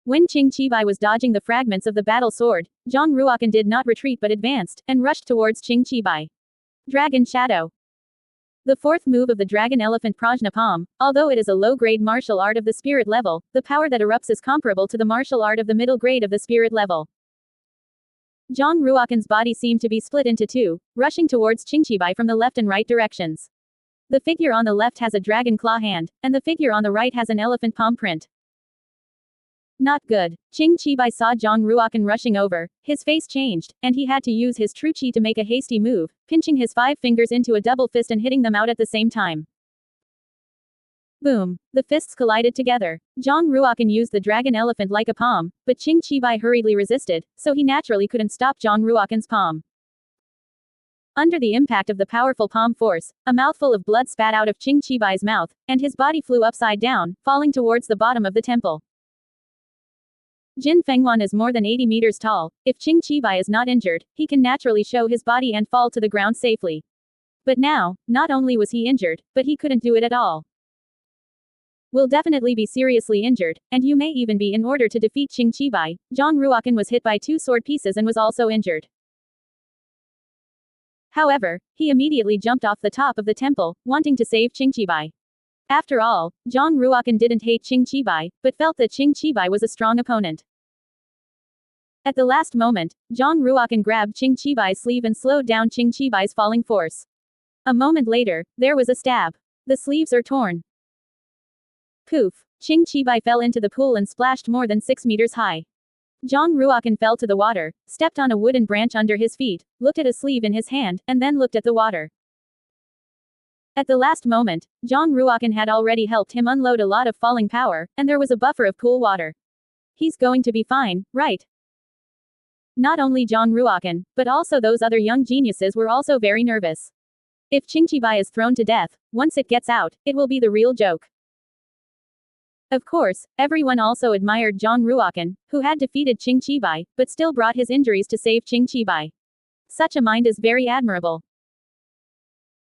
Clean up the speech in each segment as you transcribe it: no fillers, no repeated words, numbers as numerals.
When Qing Qibai was dodging the fragments of the battle sword, Zhang Ruokan did not retreat but advanced, and rushed towards Qing Qibai. Dragon Shadow. The fourth move of the Dragon Elephant Prajna Palm, although it is a low-grade martial art of the spirit level, the power that erupts is comparable to the martial art of the middle grade of the spirit level. Zhang Ruokan's body seemed to be split into two, rushing towards Qing Qibai from the left and right directions. The figure on the left has a dragon claw hand, and the figure on the right has an elephant palm print. Not good. Qing Qibai saw Zhang Ruokan rushing over, his face changed, and he had to use his true qi to make a hasty move, pinching his 5 fingers into a double fist and hitting them out at the same time. Boom. The fists collided together. Zhang Ruokan used the dragon elephant like a palm, but Qing Qibai hurriedly resisted, so he naturally couldn't stop Zhang Ruokan's palm. Under the impact of the powerful palm force, a mouthful of blood spat out of Qing Qibai's mouth, and his body flew upside down, falling towards the bottom of the temple. Jin Fenghuan is more than 80 meters tall. If Qing Qibai is not injured, he can naturally show his body and fall to the ground safely. But now, not only was he injured, but he couldn't do it at all. Will definitely be seriously injured, and you may even be in order to defeat Qing Qibai. Zhang Ruokan was hit by 2 sword pieces and was also injured. However, he immediately jumped off the top of the temple, wanting to save Qing Qibai. After all, Zhang Ruokan didn't hate Qing Qibai, but felt that Qing Qibai was a strong opponent. At the last moment, Zhang Ruokan grabbed Qing Qibai's sleeve and slowed down Qing Qibai's falling force. A moment later, there was a stab. The sleeves are torn. Poof! Qing Qibai fell into the pool and splashed more than 6 meters high. Zhang Ruokan fell to the water, stepped on a wooden branch under his feet, looked at a sleeve in his hand, and then looked at the water. At the last moment, Zhang Ruokan had already helped him unload a lot of falling power, and there was a buffer of cool water. He's going to be fine, right? Not only Zhang Ruokan, but also those other young geniuses were also very nervous. If Qing Qibai is thrown to death, once it gets out, it will be the real joke. Of course, everyone also admired Zhang Ruokan, who had defeated Qing Qibai, but still brought his injuries to save Qing Qibai. Such a mind is very admirable.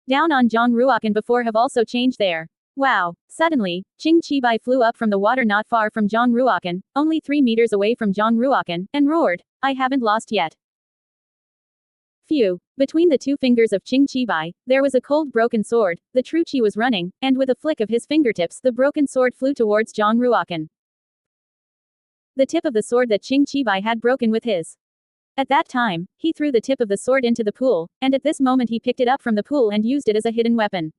Down on Zhang Ruokan before have also changed there. Wow! Suddenly, Qing Qibai flew up from the water not far from Zhang Ruokan, only 3 meters away from Zhang Ruokan, and roared, "I haven't lost yet." Phew! Between the 2 fingers of Qing Qibai, there was a cold broken sword, the true qi was running, and with a flick of his fingertips the broken sword flew towards Zhang Ruokan. The tip of the sword that Qing Qibai had broken with his. At that time, he threw the tip of the sword into the pool, and at this moment he picked it up from the pool and used it as a hidden weapon.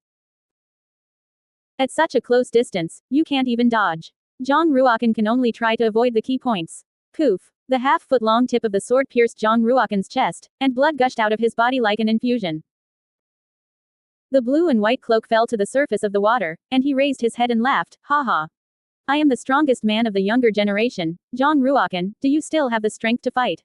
At such a close distance, you can't even dodge. Zhang Ruokan can only try to avoid the key points. Poof! The half-foot-long tip of the sword pierced Zhang Ruokan's chest, and blood gushed out of his body like an infusion. The blue and white cloak fell to the surface of the water, and he raised his head and laughed, "Ha ha! I am the strongest man of the younger generation. Zhang Ruokan, do you still have the strength to fight?"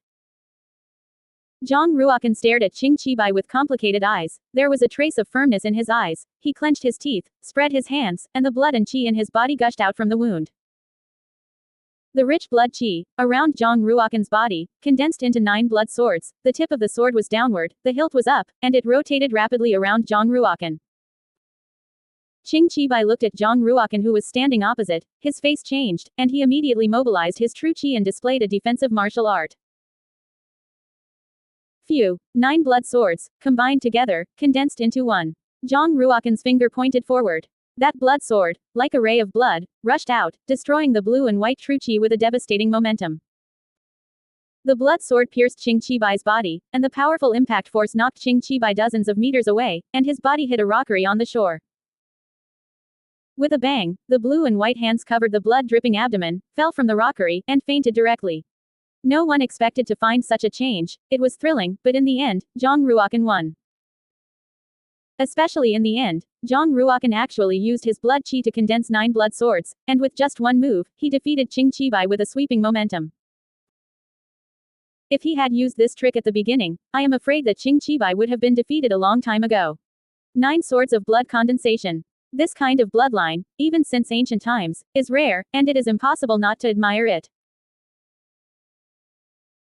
Zhang Ruokan stared at Qing Qibai with complicated eyes. There was a trace of firmness in his eyes. He clenched his teeth, spread his hands, and the blood and qi in his body gushed out from the wound. The rich blood qi, around Zhang Ruokan's body, condensed into 9 blood swords. The tip of the sword was downward, the hilt was up, and it rotated rapidly around Zhang Ruokan. Qing Qibai looked at Zhang Ruokan who was standing opposite, his face changed, and he immediately mobilized his true qi and displayed a defensive martial art. Phew! 9 blood swords, combined together, condensed into one. Zhang Ruokan's finger pointed forward. That blood sword, like a ray of blood, rushed out, destroying the blue and white true qi with a devastating momentum. The blood sword pierced Qing Qibai's body, and the powerful impact force knocked Qing Qibai dozens of meters away, and his body hit a rockery on the shore. With a bang, the blue and white hands covered the blood-dripping abdomen, fell from the rockery, and fainted directly. No one expected to find such a change. It was thrilling, but in the end, Zhang Ruokan won. Especially in the end, Zhang Ruokan actually used his blood qi to condense 9 blood swords, and with just one move, he defeated Qing Qibai with a sweeping momentum. If he had used this trick at the beginning, I am afraid that Qing Qibai would have been defeated a long time ago. 9 swords of blood condensation. This kind of bloodline, even since ancient times, is rare, and it is impossible not to admire it.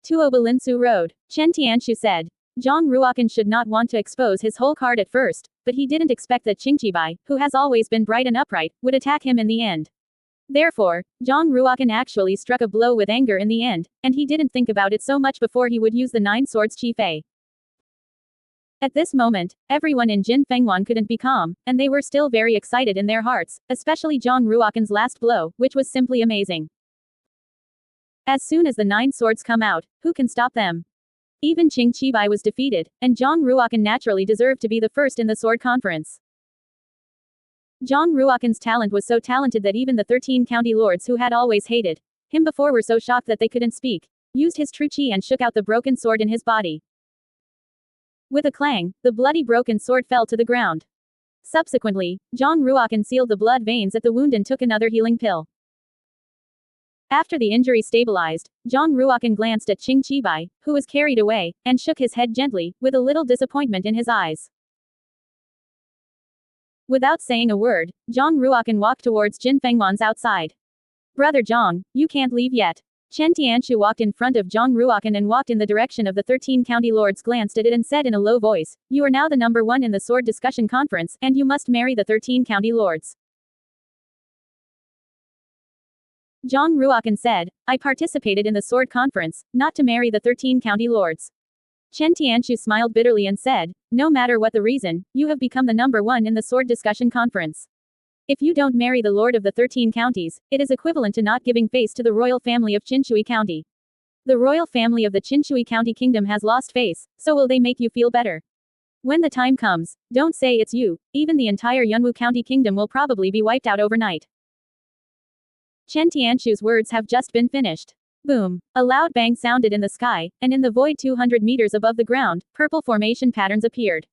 Tuo Balinsu Road, Chen Tianshu said. Zhang Ruokan should not want to expose his whole card at first, but he didn't expect that Qing Qibai, who has always been bright and upright, would attack him in the end. Therefore, Zhang Ruokan actually struck a blow with anger in the end, and he didn't think about it so much before he would use the Nine Swords Chi Fei. At this moment, everyone in Jin Fengwan couldn't be calm, and they were still very excited in their hearts, especially Zhang Ruokan's last blow, which was simply amazing. As soon as the Nine Swords come out, who can stop them? Even Qing Qibai was defeated, and Zhang Ruokan naturally deserved to be the first in the sword conference. Zhang Ruokan's talent was so talented that even the 13 county lords who had always hated him before were so shocked that they couldn't speak, used his true qi and shook out the broken sword in his body. With a clang, the bloody broken sword fell to the ground. Subsequently, Zhang Ruokan sealed the blood veins at the wound and took another healing pill. After the injury stabilized, Zhang Ruokan glanced at Qing Qibai, who was carried away, and shook his head gently, with a little disappointment in his eyes. Without saying a word, Zhang Ruokan walked towards Jin Fengwan's outside. Brother Zhang, you can't leave yet. Chen Tianshu walked in front of Zhang Ruokan and walked in the direction of the 13 county lords, glanced at it and said in a low voice, "You are now the number one in the sword discussion conference, and you must marry the 13 county lords." Zhang Ruokan said, "I participated in the sword conference, not to marry the 13 county lords." Chen Tianshu smiled bitterly and said, "No matter what the reason, you have become the number one in the sword discussion conference. If you don't marry the lord of the 13 counties, it is equivalent to not giving face to the royal family of Qinshui County. The royal family of the Qinshui County Kingdom has lost face, so will they make you feel better? When the time comes, don't say it's you, even the entire Yunwu County Kingdom will probably be wiped out overnight." Chen Tianshu's words have just been finished. Boom! A loud bang sounded in the sky, and in the void 200 meters above the ground, purple formation patterns appeared.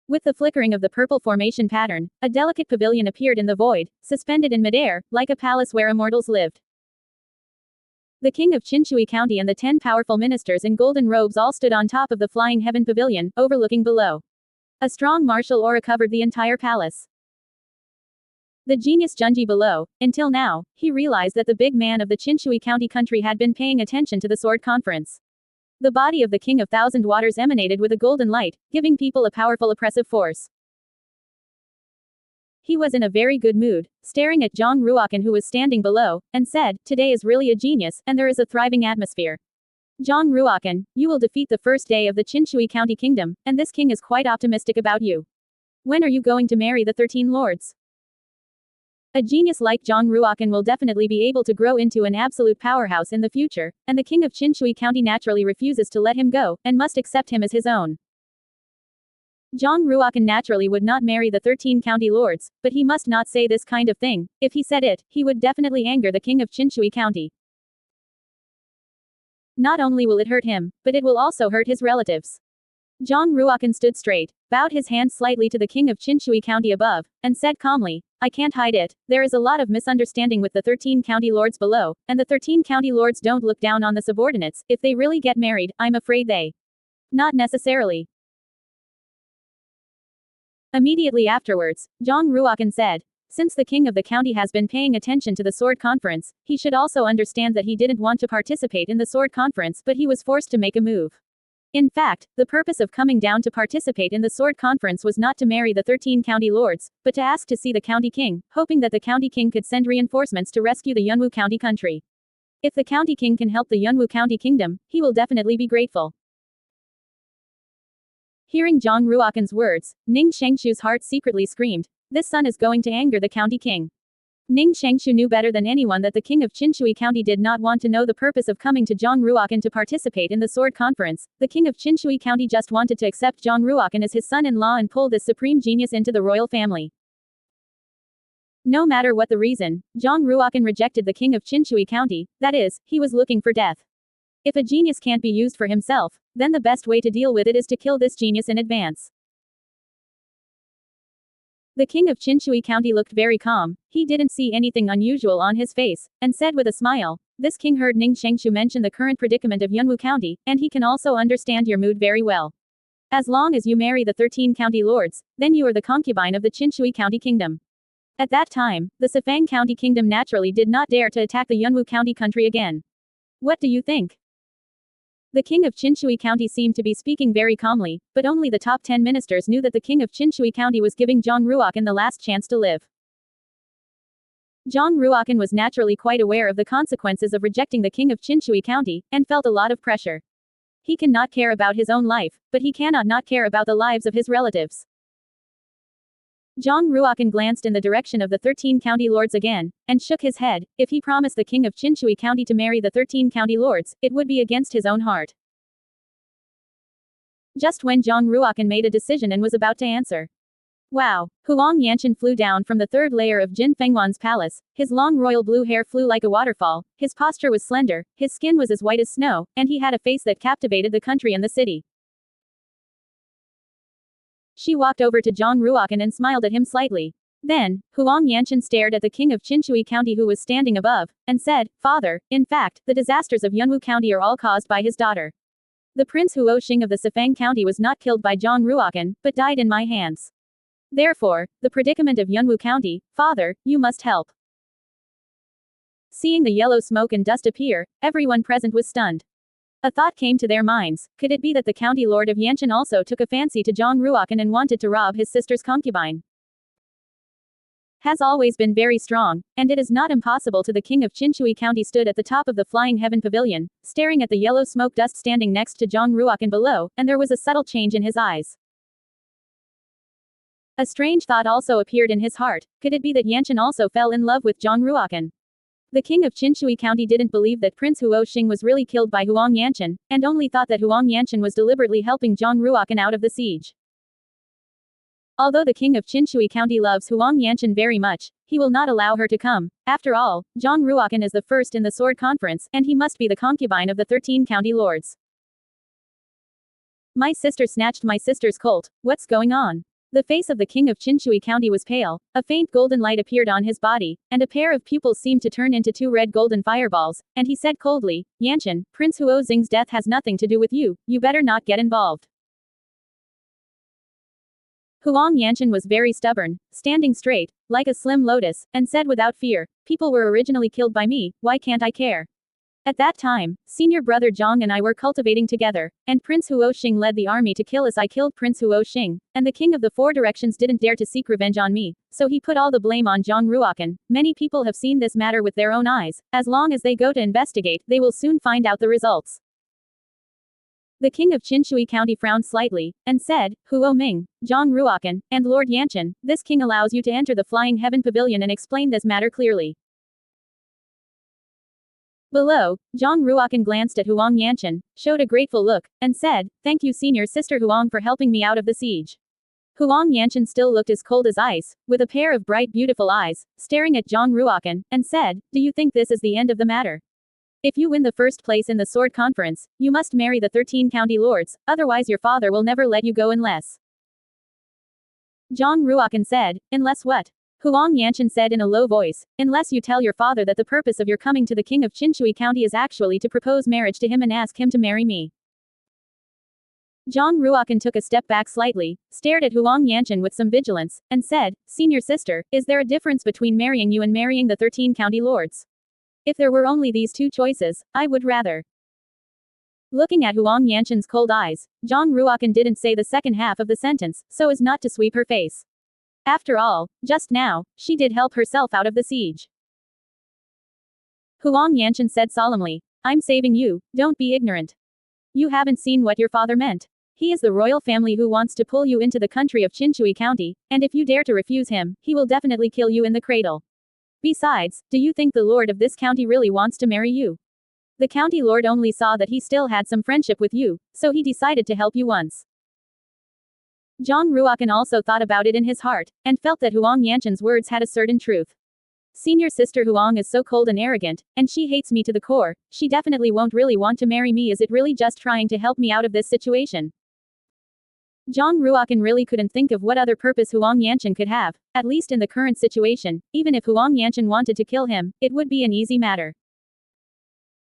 With the flickering of the purple formation pattern, a delicate pavilion appeared in the void, suspended in midair, like a palace where immortals lived. The king of Qinshui County and the 10 powerful ministers in golden robes all stood on top of the flying heaven pavilion, overlooking below. A strong martial aura covered the entire palace. The genius Junji below, until now, he realized that the big man of the Qinshui County country had been paying attention to the sword conference. The body of the King of Thousand Waters emanated with a golden light, giving people a powerful oppressive force. He was in a very good mood, staring at Zhang Ruokan who was standing below, and said, "Today is really a genius, and there is a thriving atmosphere. Zhang Ruokan, you will defeat the first day of the Qinshui County Kingdom, and this king is quite optimistic about you. When are you going to marry the 13 lords? A genius like Zhang Ruokan will definitely be able to grow into an absolute powerhouse in the future, and the king of Qinshui County naturally refuses to let him go, and must accept him as his own." Zhang Ruokan naturally would not marry the 13 county lords, but he must not say this kind of thing. If he said it, he would definitely anger the king of Qinshui County. Not only will it hurt him, but it will also hurt his relatives. Zhang Ruokan stood straight, bowed his hand slightly to the king of Qinshui County above, and said calmly, "I can't hide it, there is a lot of misunderstanding with the 13 county lords below, and the 13 county lords don't look down on the subordinates. If they really get married, I'm afraid they. Not necessarily." Immediately afterwards, Zhang Ruokan said, "Since the king of the county has been paying attention to the sword conference, he should also understand that he didn't want to participate in the sword conference, but he was forced to make a move. In fact, the purpose of coming down to participate in the sword conference was not to marry the 13 county lords, but to ask to see the county king, hoping that the county king could send reinforcements to rescue the Yunwu County country. If the county king can help the Yunwu County kingdom, he will definitely be grateful." Hearing Zhang Ruokan's words, Ning Shengshu's heart secretly screamed, "This son is going to anger the county king." Ning Shengshu knew better than anyone that the king of Qinshui County did not want to know the purpose of coming to Zhang Ruokan to participate in the sword conference. The king of Qinshui County just wanted to accept Zhang Ruokan as his son-in-law and pull this supreme genius into the royal family. No matter what the reason, Zhang Ruokan rejected the king of Qinshui County, that is, he was looking for death. If a genius can't be used for himself, then the best way to deal with it is to kill this genius in advance. The king of Qinshui County looked very calm, he didn't see anything unusual on his face, and said with a smile, "This king heard Ning Shengshu mention the current predicament of Yunwu County, and he can also understand your mood very well. As long as you marry the 13 county lords, then you are the concubine of the Qinshui County Kingdom." At that time, the Sifang County Kingdom naturally did not dare to attack the Yunwu County country again. What do you think? The king of Qinshui County seemed to be speaking very calmly, but only the top 10 ministers knew that the king of Qinshui County was giving Zhang Ruokan the last chance to live. Zhang Ruokan was naturally quite aware of the consequences of rejecting the king of Qinshui County, and felt a lot of pressure. He cannot care about his own life, but he cannot not care about the lives of his relatives. Zhang Ruokan glanced in the direction of the 13 county lords again, and shook his head. If he promised the king of Qinshui County to marry the 13 county lords, it would be against his own heart. Just when Zhang Ruokan made a decision and was about to answer. Wow! Huang Yanchen flew down from the third layer of Jin Fenghuan's palace. His long royal blue hair flew like a waterfall, his posture was slender, his skin was as white as snow, and he had a face that captivated the country and the city. She walked over to Zhang Ruokan and smiled at him slightly. Then, Huang Yanchen stared at the king of Qinshui County who was standing above, and said, "Father, in fact, the disasters of Yunwu County are all caused by his daughter. The Prince Huo Xing of the Sifang County was not killed by Zhang Ruokan, but died in my hands. Therefore, the predicament of Yunwu County, father, you must help." Seeing the yellow smoke and dust appear, everyone present was stunned. A thought came to their minds. Could it be that the county lord of Yanchen also took a fancy to Zhang Ruokan and wanted to rob his sister's concubine? Has always been very strong, and it is not impossible to the king of Qinshui County stood at the top of the Flying Heaven Pavilion, staring at the yellow smoke dust standing next to Zhang Ruokan below, and there was a subtle change in his eyes. A strange thought also appeared in his heart. Could it be that Yanchen also fell in love with Zhang Ruokan? The king of Qinshui County didn't believe that Prince Huo Xing was really killed by Huang Yanchen, and only thought that Huang Yanchen was deliberately helping Zhang Ruokan out of the siege. Although the king of Qinshui County loves Huang Yanchen very much, he will not allow her to come. After all, Zhang Ruokan is the first in the sword conference, and he must be the concubine of the 13 county lords. My sister snatched my sister's colt. What's going on? The face of the king of Qinshui County was pale, a faint golden light appeared on his body, and a pair of pupils seemed to turn into two red golden fireballs, and he said coldly, "Yanchen, Prince Huo Xing's death has nothing to do with you, you better not get involved." Huang Yanchen was very stubborn, standing straight, like a slim lotus, and said without fear, "People were originally killed by me, why can't I care?" At that time, senior brother Zhang and I were cultivating together, and Prince Huo Xing led the army to kill us. I killed Prince Huo Xing, and the king of the four directions didn't dare to seek revenge on me, so he put all the blame on Zhang Ruokan. Many people have seen this matter with their own eyes. As long as they go to investigate, they will soon find out the results. The king of Qinshui County frowned slightly, and said, "Huo Ming, Zhang Ruokan, and Lord Yanchen, this king allows you to enter the Flying Heaven Pavilion and explain this matter clearly." Below, Zhang Ruokan glanced at Huang Yanchen, showed a grateful look, and said, "Thank you senior sister Huang for helping me out of the siege." Huang Yanchen still looked as cold as ice, with a pair of bright beautiful eyes, staring at Zhang Ruokan, and said, "Do you think this is the end of the matter? If you win the first place in the sword conference, you must marry the 13 county lords, otherwise your father will never let you go unless." Zhang Ruokan said, "Unless what?" Huang Yanchen said in a low voice, "Unless you tell your father that the purpose of your coming to the king of Qinshui County is actually to propose marriage to him and ask him to marry me." Zhang Ruokan took a step back slightly, stared at Huang Yanchen with some vigilance, and said, "Senior sister, is there a difference between marrying you and marrying the 13 county lords? If there were only these two choices, I would rather." Looking at Huang Yanchen's cold eyes, Zhang Ruokan didn't say the second half of the sentence, so as not to sweep her face. After all, just now, she did help herself out of the siege. Huang Yanchen said solemnly, "I'm saving you, don't be ignorant. You haven't seen what your father meant. He is the royal family who wants to pull you into the country of Qinshui County, and if you dare to refuse him, he will definitely kill you in the cradle. Besides, do you think the lord of this county really wants to marry you? The county lord only saw that he still had some friendship with you, so he decided to help you once." Zhang Ruokan also thought about it in his heart, and felt that Huang Yanchen's words had a certain truth. Senior sister Huang is so cold and arrogant, and she hates me to the core. She definitely won't really want to marry me. Is it really just trying to help me out of this situation? Zhang Ruokan really couldn't think of what other purpose Huang Yanchen could have, at least in the current situation. Even if Huang Yanchen wanted to kill him, it would be an easy matter.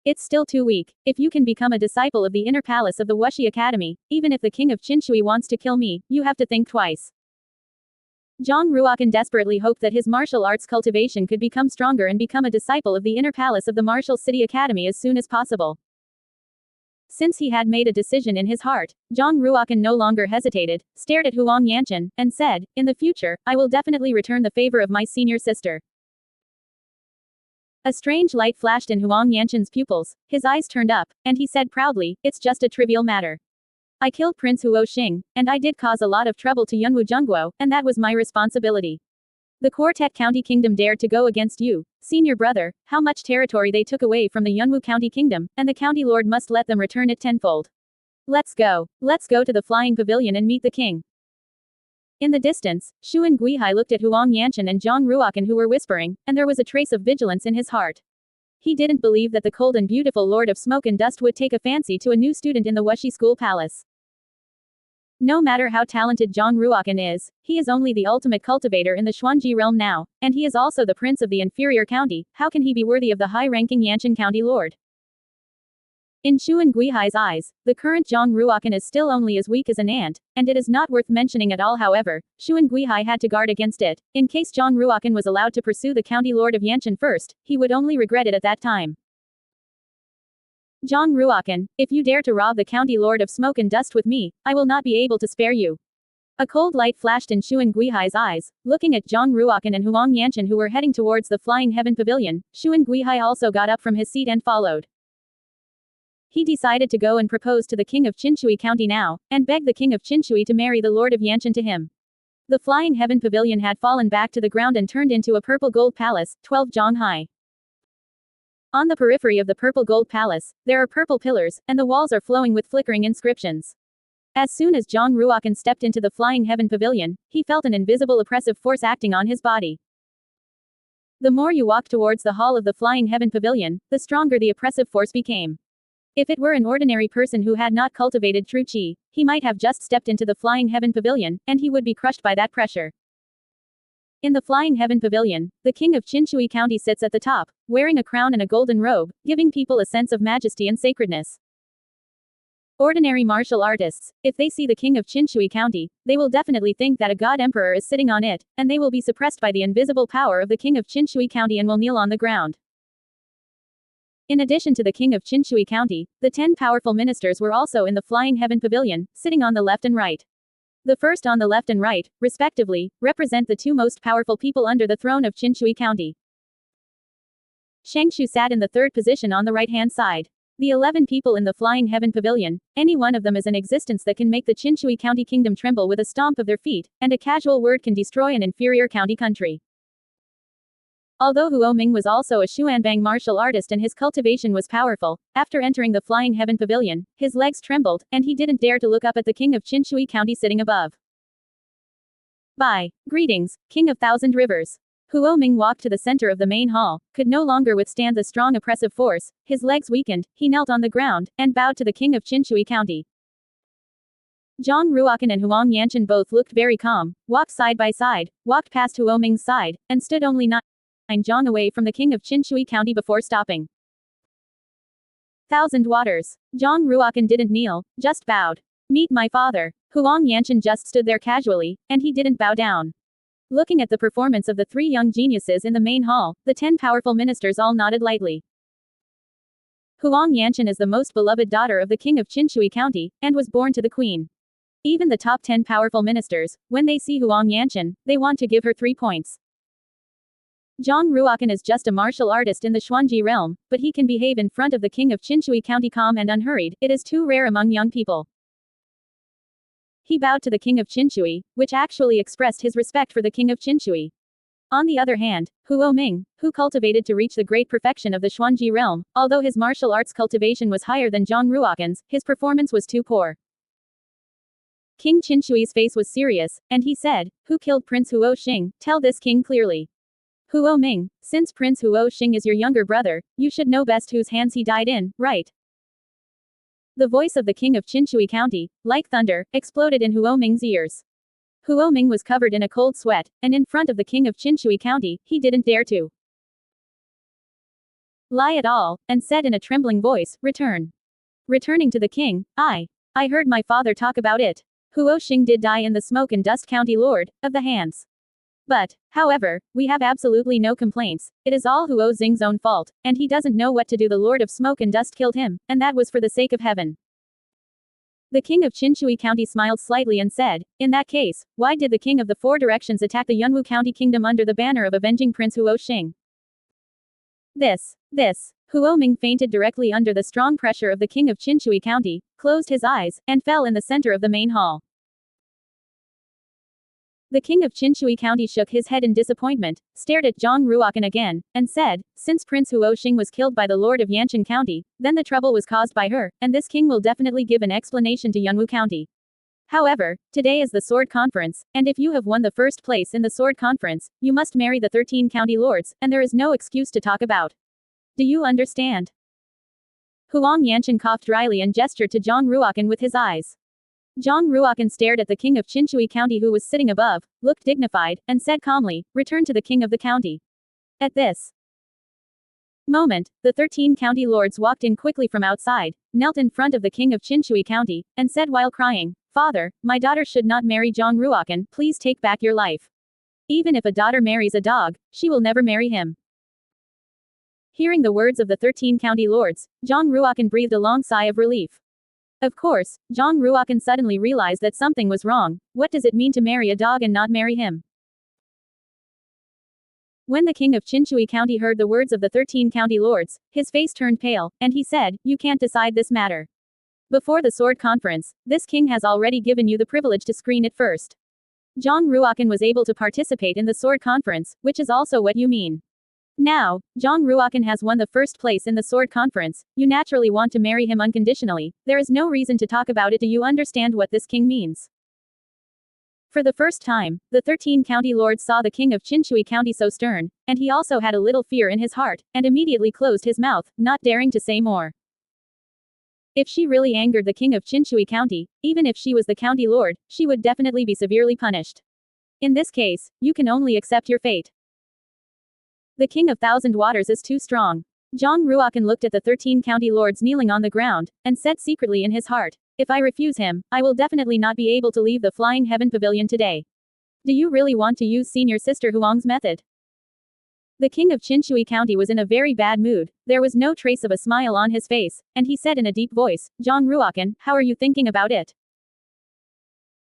It's still too weak. If you can become a disciple of the inner palace of the Wuxi Academy, even if the king of Qinshui wants to kill me, you have to think twice. Zhang Ruokan desperately hoped that his martial arts cultivation could become stronger and become a disciple of the inner palace of the Martial City Academy as soon as possible. Since he had made a decision in his heart, Zhang Ruokan no longer hesitated, stared at Huang Yanchen, and said, "In the future, I will definitely return the favor of my senior sister." A strange light flashed in Huang Yanshan's pupils, his eyes turned up, and he said proudly, "It's just a trivial matter. I killed Prince Huo Xing, and I did cause a lot of trouble to Yunwu Zhengguo, and that was my responsibility. The Quartet County Kingdom dared to go against you, senior brother, how much territory they took away from the Yunwu County Kingdom, and the County Lord must let them return it tenfold. Let's go to the Flying Pavilion and meet the king." In the distance, Xuan Guihai looked at Huang Yanshan and Zhang Ruokan who were whispering, and there was a trace of vigilance in his heart. He didn't believe that the cold and beautiful Lord of Smoke and Dust would take a fancy to a new student in the Wuxi School Palace. No matter how talented Zhang Ruokan is, he is only the ultimate cultivator in the Xuanji realm now, and he is also the prince of the inferior county. How can he be worthy of the high-ranking Yanshan County Lord? In Xuan Guihai's eyes, the current Zhang Ruokan is still only as weak as an ant, and it is not worth mentioning at all. However, Xuan Guihai had to guard against it. In case Zhang Ruokan was allowed to pursue the county lord of Yanshan first, he would only regret it at that time. Zhang Ruokan, if you dare to rob the county lord of Smoke and Dust with me, I will not be able to spare you. A cold light flashed in Xuan Guihai's eyes, looking at Zhang Ruokan and Huang Yanshan who were heading towards the Flying Heaven Pavilion. Xuan Guihai also got up from his seat and followed. He decided to go and propose to the king of Qinshui County now, and beg the king of Qinshui to marry the lord of Yanshan to him. The Flying Heaven Pavilion had fallen back to the ground and turned into a purple gold palace, 12 zhang high. On the periphery of the purple gold palace, there are purple pillars, and the walls are flowing with flickering inscriptions. As soon as Zhang Ruokan stepped into the Flying Heaven Pavilion, he felt an invisible oppressive force acting on his body. The more you walked towards the hall of the Flying Heaven Pavilion, the stronger the oppressive force became. If it were an ordinary person who had not cultivated true qi, he might have just stepped into the Flying Heaven Pavilion, and he would be crushed by that pressure. In the Flying Heaven Pavilion, the king of Qinshui County sits at the top, wearing a crown and a golden robe, giving people a sense of majesty and sacredness. Ordinary martial artists, if they see the king of Qinshui County, they will definitely think that a god emperor is sitting on it, and they will be suppressed by the invisible power of the king of Qinshui County and will kneel on the ground. In addition to the king of Qinshui County, the 10 powerful ministers were also in the Flying Heaven Pavilion, sitting on the left and right. The first on the left and right, respectively, represent the two most powerful people under the throne of Qinshui County. Shangshu sat in the third position on the right-hand side. The 11 people in the Flying Heaven Pavilion, any one of them is an existence that can make the Qinshui County kingdom tremble with a stomp of their feet, and a casual word can destroy an inferior county country. Although Huo Ming was also a Xuanbang martial artist and his cultivation was powerful, after entering the Flying Heaven Pavilion, his legs trembled, and he didn't dare to look up at the king of Qinshui County sitting above. Greetings, King of Thousand Rivers. Huo Ming walked to the center of the main hall, could no longer withstand the strong oppressive force, his legs weakened, he knelt on the ground, and bowed to the king of Qinshui County. Zhang Ruokan and Huang Yanshan both looked very calm, walked side by side, walked past Huo Ming's side, and stood only 9 zhang away from the king of Qinshui County before stopping. Thousand Waters. Zhang Ruokan didn't kneel, just bowed. Meet my father. Huang Yanshan just stood there casually, and he didn't bow down. Looking at the performance of the 3 young geniuses in the main hall, the 10 powerful ministers all nodded lightly. Huang Yanshan is the most beloved daughter of the king of Qinshui County, and was born to the queen. Even the top 10 powerful ministers, when they see Huang Yanshan, they want to give her 3 points. Zhang Ruokan is just a martial artist in the Xuanji realm, but he can behave in front of the king of Qinshui County calm and unhurried. It is too rare among young people. He bowed to the king of Qinshui, which actually expressed his respect for the king of Qinshui. On the other hand, Huo Ming, who cultivated to reach the great perfection of the Xuanji realm, although his martial arts cultivation was higher than Zhang Ruokan's, his performance was too poor. King Qinshui's face was serious, and he said, "Who killed Prince Huo Xing? Tell this king clearly." Huo Ming, since Prince Huo Xing is your younger brother, you should know best whose hands he died in, right? The voice of the king of Qinshui County, like thunder, exploded in Huo Ming's ears. Huo Ming was covered in a cold sweat, and in front of the king of Qinshui County, he didn't dare to lie at all, and said in a trembling voice, "Return." Returning to the king, I heard my father talk about it. Huo Xing did die in the Smoke and Dust County Lord of the hands. But, however, we have absolutely no complaints. It is all Huo Xing's own fault, and he doesn't know what to do. The Lord of Smoke and Dust killed him, and that was for the sake of heaven. The king of Qinshui County smiled slightly and said, "In that case, why did the king of the Four Directions attack the Yunwu County Kingdom under the banner of avenging Prince Huo Xing?" This. Huo Ming fainted directly under the strong pressure of the king of Qinshui County, closed his eyes, and fell in the center of the main hall. The king of Qinshui County shook his head in disappointment, stared at Zhang Ruokan again, and said, since Prince Huo Xing was killed by the lord of Yancheng County, then the trouble was caused by her, and this king will definitely give an explanation to Yunwu County. However, today is the sword conference, and if you have won the first place in the sword conference, you must marry the 13 county lords, and there is no excuse to talk about. Do you understand? Huang Yanchen coughed dryly and gestured to Zhang Ruokan with his eyes. Zhang Ruokan stared at the king of Qinshui County who was sitting above, looked dignified, and said calmly, return to the king of the county. At this moment, the 13 county lords walked in quickly from outside, knelt in front of the king of Qinshui County, and said while crying, Father, my daughter should not marry Zhang Ruokan, please take back your life. Even if a daughter marries a dog, she will never marry him. Hearing the words of the 13 county lords, Zhang Ruokan breathed a long sigh of relief. Of course, Zhang Ruokan suddenly realized that something was wrong. What does it mean to marry a dog and not marry him? When the king of Qinshui County heard the words of the 13 county lords, his face turned pale, and he said, you can't decide this matter. Before the sword conference, this king has already given you the privilege to screen it first. Zhang Ruokan was able to participate in the sword conference, which is also what you mean. Now, Zhang Ruokan has won the first place in the sword conference, you naturally want to marry him unconditionally, there is no reason to talk about it. Do you understand what this king means? For the first time, the 13 county lords saw the king of Qinshui County so stern, and he also had a little fear in his heart, and immediately closed his mouth, not daring to say more. If she really angered the king of Qinshui County, even if she was the county lord, she would definitely be severely punished. In this case, you can only accept your fate. The king of Thousand Waters is too strong. Zhang Ruokan looked at the 13 county lords kneeling on the ground, and said secretly in his heart, if I refuse him, I will definitely not be able to leave the Flying Heaven Pavilion today. Do you really want to use senior sister Huang's method? The king of Qinshui County was in a very bad mood, there was no trace of a smile on his face, and he said in a deep voice, Zhang Ruokan, how are you thinking about it?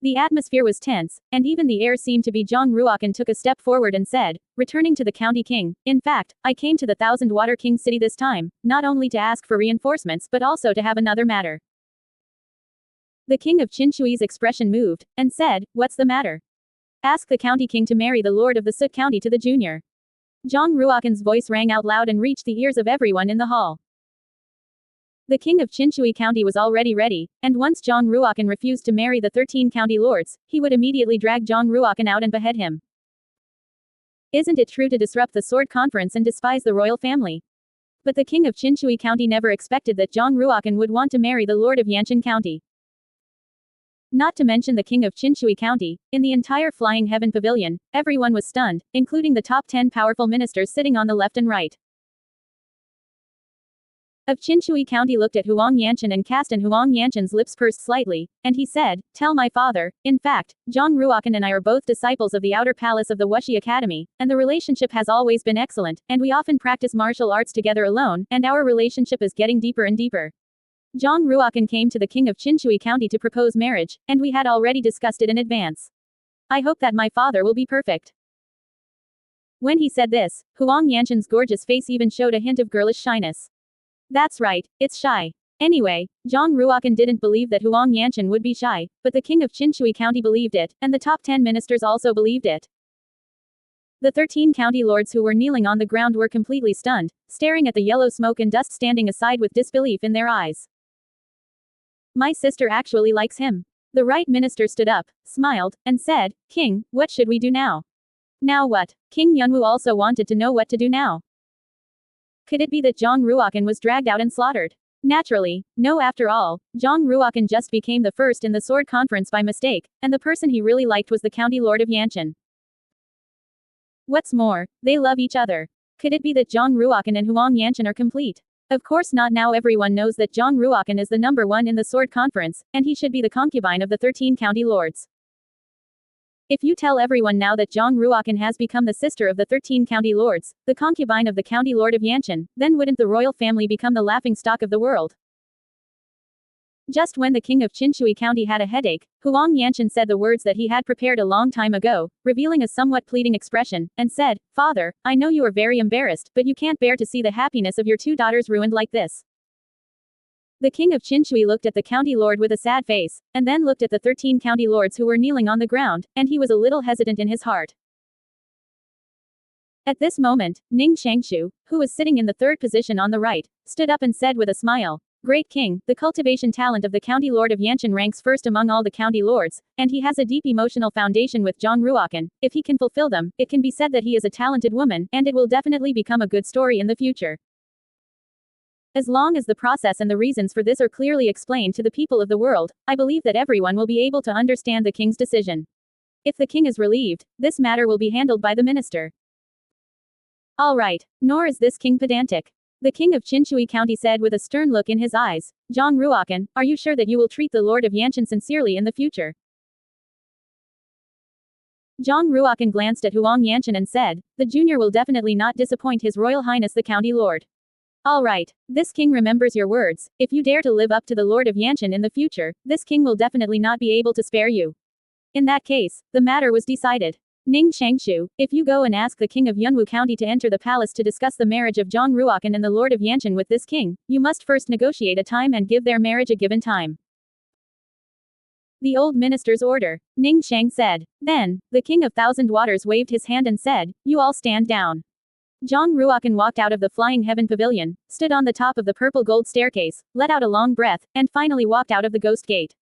The atmosphere was tense, and even the air seemed to be. Zhang Ruokan took a step forward and said, returning to the county king, in fact, I came to the Thousand Water King city this time, not only to ask for reinforcements but also to have another matter. The king of Qinshui's expression moved, and said, what's the matter? Ask the county king to marry the lord of the Sut County to the junior. Zhang Ruokan's voice rang out loud and reached the ears of everyone in the hall. The king of Qinshui County was already ready, and once Zhang Ruokan refused to marry the 13 county lords, he would immediately drag Zhang Ruokan out and behead him. Isn't it true to disrupt the sword conference and despise the royal family? But the king of Qinshui County never expected that Zhang Ruokan would want to marry the lord of Yancheng County. Not to mention the king of Qinshui County, in the entire Flying Heaven Pavilion, everyone was stunned, including the top 10 powerful ministers sitting on the left and right. Of Qinshui County looked at Huang Yanchen and cast, and Huang Yanchen's lips pursed slightly, and he said, tell my father, in fact, Zhang Ruokan and I are both disciples of the outer palace of the Wuxi Academy, and the relationship has always been excellent, and we often practice martial arts together alone, and our relationship is getting deeper and deeper. Zhang Ruokan came to the king of Qinshui County to propose marriage, and we had already discussed it in advance. I hope that my father will be perfect. When he said this, Huang Yanchen's gorgeous face even showed a hint of girlish shyness. That's right, it's shy. Anyway, Zhang Ruokan didn't believe that Huang Yanchen would be shy, but the king of Qinshui County believed it, and the top 10 ministers also believed it. The 13 county lords who were kneeling on the ground were completely stunned, staring at the yellow smoke and dust, standing aside with disbelief in their eyes. My sister actually likes him. The right minister stood up, smiled, and said, King, what should we do now? Now what? King Yunwu also wanted to know what to do now. Could it be that Zhang Ruokan was dragged out and slaughtered? Naturally, no. After all, Zhang Ruokan just became the first in the sword conference by mistake, and the person he really liked was the county lord of Yanchen. What's more, they love each other. Could it be that Zhang Ruokan and Huang Yanchen are complete? Of course not. Now everyone knows that Zhang Ruokan is the number one in the sword conference, and he should be the concubine of the 13 county lords. If you tell everyone now that Zhang Ruokan has become the sister of the 13 county lords, the concubine of the county lord of Yanchen, then wouldn't the royal family become the laughingstock of the world? Just when the king of Qinshui County had a headache, Huang Yanchen said the words that he had prepared a long time ago, revealing a somewhat pleading expression, and said, "Father, I know you are very embarrassed, but you can't bear to see the happiness of your two daughters ruined like this." The king of Qinshui looked at the county lord with a sad face, and then looked at the 13 county lords who were kneeling on the ground, and he was a little hesitant in his heart. At this moment, Ning Shangshu, who was sitting in the third position on the right, stood up and said with a smile, "Great king, the cultivation talent of the county lord of Yanchen ranks first among all the county lords, and he has a deep emotional foundation with Zhang Ruokan. If he can fulfill them, it can be said that he is a talented woman, and it will definitely become a good story in the future. As long as the process and the reasons for this are clearly explained to the people of the world, I believe that everyone will be able to understand the king's decision. If the king is relieved, this matter will be handled by the minister." "All right, nor is this king pedantic," the king of Qinshui County said with a stern look in his eyes. "Zhang Ruokan, are you sure that you will treat the Lord of Yanchen sincerely in the future?" Zhang Ruokan glanced at Huang Yanchen and said, "The junior will definitely not disappoint His Royal Highness the County Lord." "All right, this king remembers your words. If you dare to live up to the Lord of Yanchen in the future, this king will definitely not be able to spare you." In that case, the matter was decided. "Ning Shangshu, if you go and ask the king of Yunwu County to enter the palace to discuss the marriage of Zhang Ruokan and the Lord of Yanchen with this king, you must first negotiate a time and give their marriage a given time." The old minister's order, Ning Shang said. Then, the king of Thousand Waters waved his hand and said, "You all stand down." Zhang Ruokan walked out of the Flying Heaven Pavilion, stood on the top of the purple gold staircase, let out a long breath, and finally walked out of the ghost gate.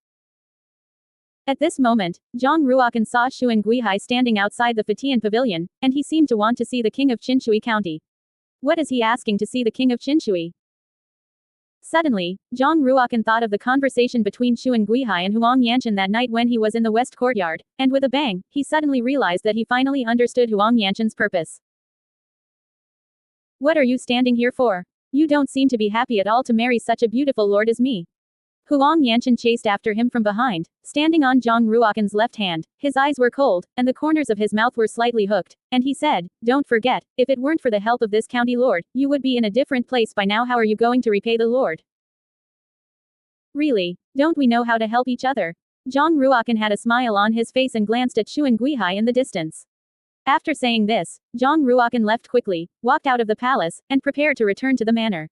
At this moment, Zhang Ruokan saw Xuan Guihai standing outside the Fatian Pavilion, and he seemed to want to see the king of Qinshui County. What is he asking to see the king of Qinshui? Suddenly, Zhang Ruokan thought of the conversation between Xuan Guihai and Huang Yanchen that night when he was in the west courtyard, and with a bang, he suddenly realized that he finally understood Huang Yanchen's purpose. "What are you standing here for? You don't seem to be happy at all to marry such a beautiful lord as me." Huang Yanchen chased after him from behind, standing on Zhang Ruokan's left hand. His eyes were cold, and the corners of his mouth were slightly hooked, and he said, "Don't forget, if it weren't for the help of this county lord, you would be in a different place by now. How are you going to repay the lord? Really, don't we know how to help each other?" Zhang Ruokan had a smile on his face and glanced at Xuan Guihai in the distance. After saying this, Zhang Ruokan left quickly, walked out of the palace, and prepared to return to the manor.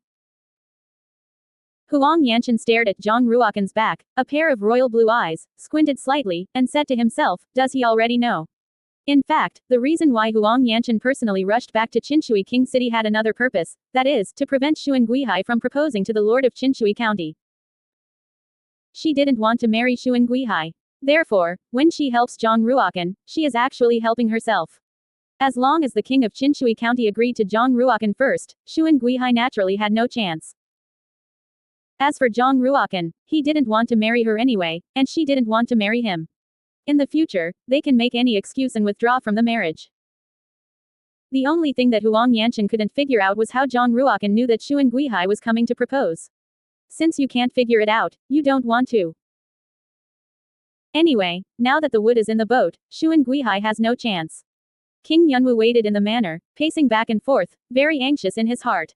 Huang Yanchen stared at Zhang Ruokan's back, a pair of royal blue eyes, squinted slightly, and said to himself, "Does he already know?" In fact, the reason why Huang Yanchen personally rushed back to Qinshui King City had another purpose, that is, to prevent Xuan Guihai from proposing to the lord of Qinshui County. She didn't want to marry Xuan Guihai. Therefore, when she helps Zhang Ruokan, she is actually helping herself. As long as the king of Qinshui County agreed to Zhang Ruokan first, Xuan Guihai naturally had no chance. As for Zhang Ruokan, he didn't want to marry her anyway, and she didn't want to marry him. In the future, they can make any excuse and withdraw from the marriage. The only thing that Huang Yanchen couldn't figure out was how Zhang Ruokan knew that Xuan Guihai was coming to propose. Since you can't figure it out, you don't want to. Anyway, now that the wood is in the boat, Xuan Guihai has no chance. King Yunwu waited in the manor, pacing back and forth, very anxious in his heart.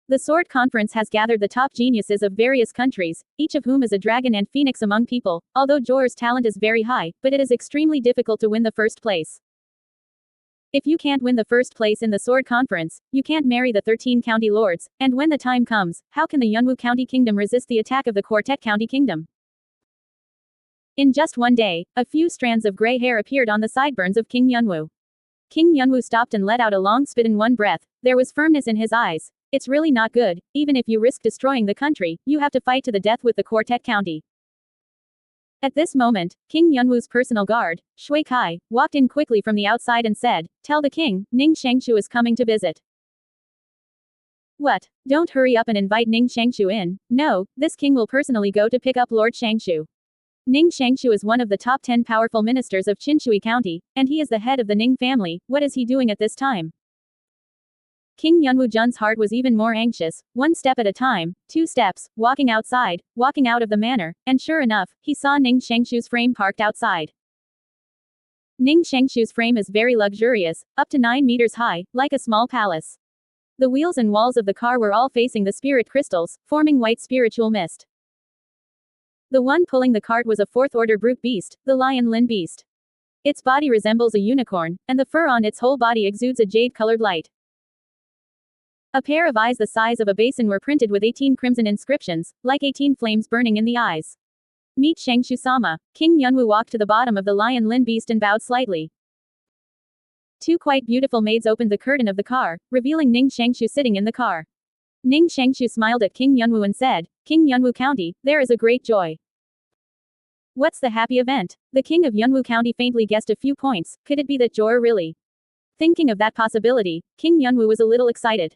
The Sword Conference has gathered the top geniuses of various countries, each of whom is a dragon and phoenix among people, although Jor's talent is very high, but it is extremely difficult to win the first place. If you can't win the first place in the Sword Conference, you can't marry the 13 county lords, and when the time comes, how can the Yunwu County Kingdom resist the attack of the Quartet County Kingdom? In just one day, a few strands of gray hair appeared on the sideburns of King Yunwu. King Yunwu stopped and let out a long spit in one breath. There was firmness in his eyes. It's really not good. Even if you risk destroying the country, you have to fight to the death with the Quartet County. At this moment, King Yunwu's personal guard, Shui Kai, walked in quickly from the outside and said, "Tell the king, Ning Shangshu is coming to visit." What? Don't hurry up and invite Ning Shangshu in. No, this king will personally go to pick up Lord Shangshu. Ning Shangshu is one of the top 10 powerful ministers of Qinshui County, and he is the head of the Ning family. What is he doing at this time? King Yunwu Jun's heart was even more anxious. One step at a time, 2 steps, walking outside, walking out of the manor, and sure enough, he saw Ning Shangshu's frame parked outside. Ning Shangshu's frame is very luxurious, up to 9 meters high, like a small palace. The wheels and walls of the car were all facing the spirit crystals, forming white spiritual mist. The one pulling the cart was a fourth-order brute beast, the lion Lin beast. Its body resembles a unicorn, and the fur on its whole body exudes a jade-colored light. A pair of eyes the size of a basin were printed with 18 crimson inscriptions, like 18 flames burning in the eyes. Meet Shangshu-sama. King Yunwu walked to the bottom of the lion Lin beast and bowed slightly. Two quite beautiful maids opened the curtain of the car, revealing Ning Shangshu sitting in the car. Ning Shangshu smiled at King Yunwu and said, King Yunwu County, there is a great joy. What's the happy event? The king of Yunwu County faintly guessed a few points. Could it be that Jor really? Thinking of that possibility, King Yunwu was a little excited.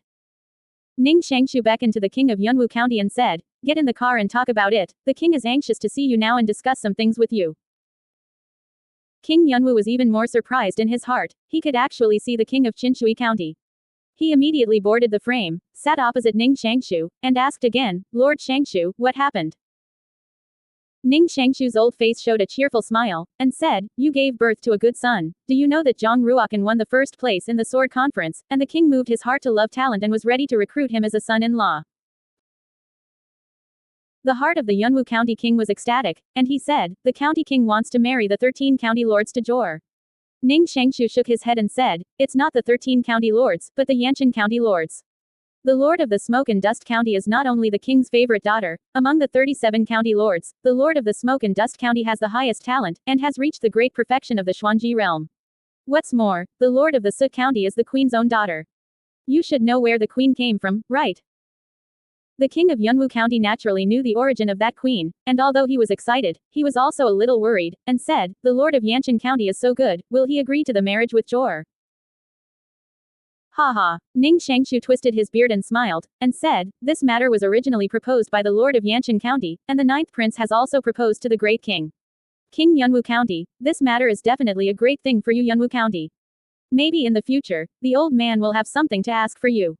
Ning Shangshu beckoned to the king of Yunwu County and said, get in the car and talk about it. The king is anxious to see you now and discuss some things with you. King Yunwu was even more surprised in his heart. He could actually see the king of Qinshui County. He immediately boarded the frame, sat opposite Ning Shangshu, and asked again, Lord Shangshu, what happened? Ning Shangshu's old face showed a cheerful smile, and said, you gave birth to a good son. Do you know that Zhang Ruokan won the first place in the sword conference, and the king moved his heart to love talent and was ready to recruit him as a son-in-law? The heart of the Yunwu County king was ecstatic, and he said, the county king wants to marry the 13 county lords to Jor. Ning Shangshu shook his head and said, it's not the 13 county lords, but the Yancheng county lords. The lord of the Smoke and Dust County is not only the king's favorite daughter. Among the 37 county lords, the lord of the Smoke and Dust County has the highest talent, and has reached the great perfection of the Xuanji realm. What's more, the lord of the Sut County is the queen's own daughter. You should know where the queen came from, right? The king of Yunwu County naturally knew the origin of that queen, and although he was excited, he was also a little worried, and said, the lord of Yancheng County is so good, will he agree to the marriage with Jor? Haha. Ning Shangshu twisted his beard and smiled, and said, this matter was originally proposed by the lord of Yancheng County, and the ninth prince has also proposed to the great king. King Yunwu County, this matter is definitely a great thing for you Yunwu County. Maybe in the future, the old man will have something to ask for you.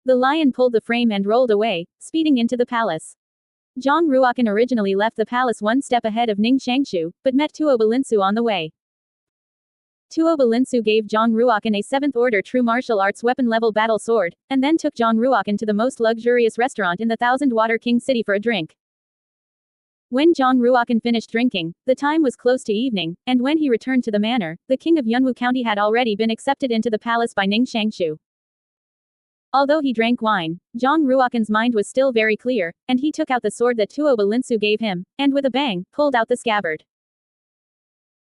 The lion pulled the frame and rolled away, speeding into the palace. Zhang Ruokan originally left the palace one step ahead of Ning Shangshu, but met Tuo Balinsu on the way. Tuo Balinsu gave Zhang Ruokan a 7th-order true martial arts weapon-level battle sword, and then took Zhang Ruokan to the most luxurious restaurant in the Thousand Water King City for a drink. When Zhang Ruokan finished drinking, the time was close to evening, and when he returned to the manor, the king of Yunwu County had already been accepted into the palace by Ning Shangshu. Although he drank wine, Zhang Ruokan's mind was still very clear, and he took out the sword that Tuo Balinsu gave him, and with a bang, pulled out the scabbard.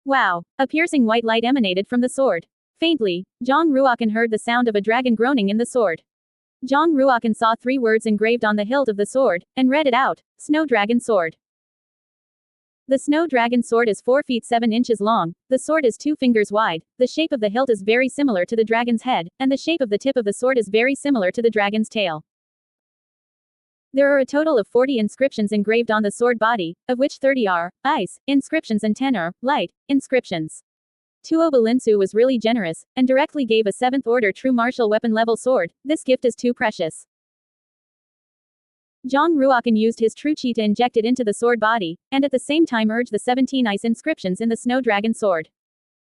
Wow! A piercing white light emanated from the sword. Faintly, Zhang Ruokan heard the sound of a dragon groaning in the sword. Zhang Ruokan saw 3 words engraved on the hilt of the sword, and read it out, Snow Dragon Sword. The Snow Dragon Sword is 4 feet 7 inches long, the sword is 2 fingers wide, the shape of the hilt is very similar to the dragon's head, and the shape of the tip of the sword is very similar to the dragon's tail. There are a total of 40 inscriptions engraved on the sword body, of which 30 are ice inscriptions and 10 are light inscriptions. Tuo Balinsu was really generous, and directly gave a 7th-order true martial weapon-level sword. This gift is too precious. Zhang Ruokan used his true chi to inject it into the sword body, and at the same time urged the 17 ice inscriptions in the Snow Dragon sword.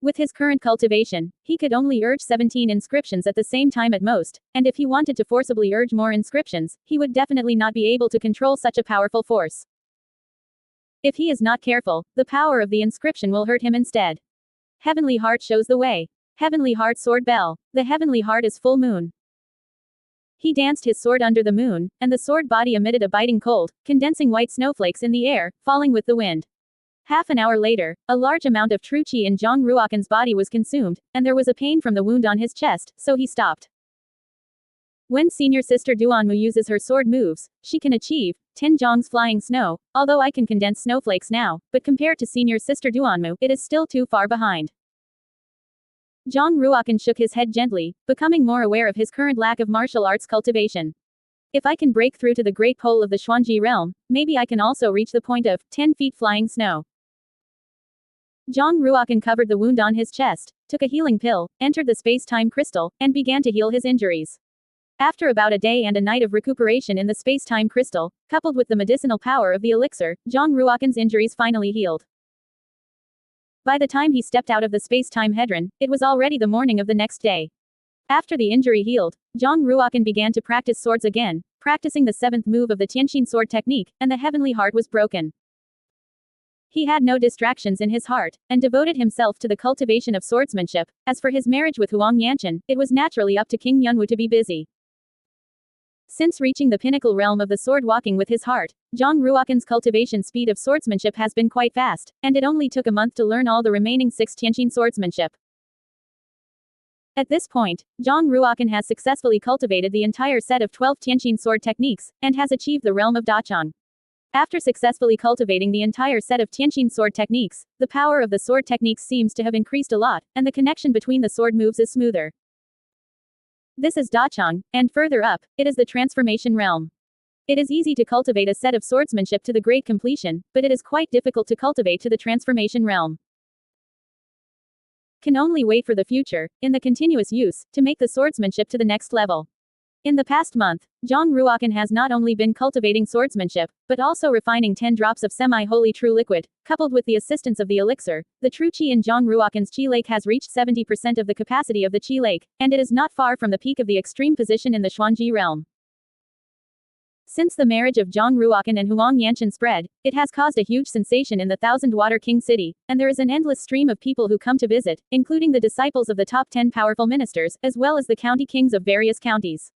With his current cultivation, he could only urge 17 inscriptions at the same time at most, and if he wanted to forcibly urge more inscriptions, he would definitely not be able to control such a powerful force. If he is not careful, the power of the inscription will hurt him instead. Heavenly Heart shows the way. Heavenly Heart Sword Bell. The Heavenly Heart is full moon. He danced his sword under the moon, and the sword body emitted a biting cold, condensing white snowflakes in the air, falling with the wind. Half an hour later, a large amount of true chi in Zhang Ruokan's body was consumed, and there was a pain from the wound on his chest, so he stopped. When senior sister Duanmu uses her sword moves, she can achieve 10 Zhang's flying snow, although I can condense snowflakes now, but compared to senior sister Duanmu, it is still too far behind. Zhang Ruokan shook his head gently, becoming more aware of his current lack of martial arts cultivation. If I can break through to the great pole of the Xuanji realm, maybe I can also reach the point of 10 feet flying snow. Zhang Ruokan covered the wound on his chest, took a healing pill, entered the space-time crystal, and began to heal his injuries. After about a day and a night of recuperation in the space-time crystal, coupled with the medicinal power of the elixir, Zhang Ruokan's injuries finally healed. By the time he stepped out of the space-time hedron, it was already the morning of the next day. After the injury healed, Zhang Ruokan began to practice swords again, practicing the 7th move of the Tianqin sword technique, and the heavenly heart was broken. He had no distractions in his heart, and devoted himself to the cultivation of swordsmanship. As for his marriage with Huang Yanchen, it was naturally up to King Yunwu to be busy. Since reaching the pinnacle realm of the sword walking with his heart, Zhang Ruokan's cultivation speed of swordsmanship has been quite fast, and it only took a month to learn all the remaining 6 Tianqin swordsmanship. At this point, Zhang Ruokan has successfully cultivated the entire set of 12 Tianqin sword techniques, and has achieved the realm of Dachang. After successfully cultivating the entire set of Tianqin sword techniques, the power of the sword techniques seems to have increased a lot, and the connection between the sword moves is smoother. This is Dachang, and further up, it is the transformation realm. It is easy to cultivate a set of swordsmanship to the great completion, but it is quite difficult to cultivate to the transformation realm. Can only wait for the future, in the continuous use, to make the swordsmanship to the next level. In the past month, Zhang Ruokan has not only been cultivating swordsmanship, but also refining 10 drops of semi-holy true liquid, coupled with the assistance of the elixir. The true qi in Zhang Ruokan's qi lake has reached 70% of the capacity of the qi lake, and it is not far from the peak of the extreme position in the Xuanji realm. Since the marriage of Zhang Ruokan and Huang Yanchen spread, it has caused a huge sensation in the Thousand Water King city, and there is an endless stream of people who come to visit, including the disciples of the top 10 powerful ministers, as well as the county kings of various counties.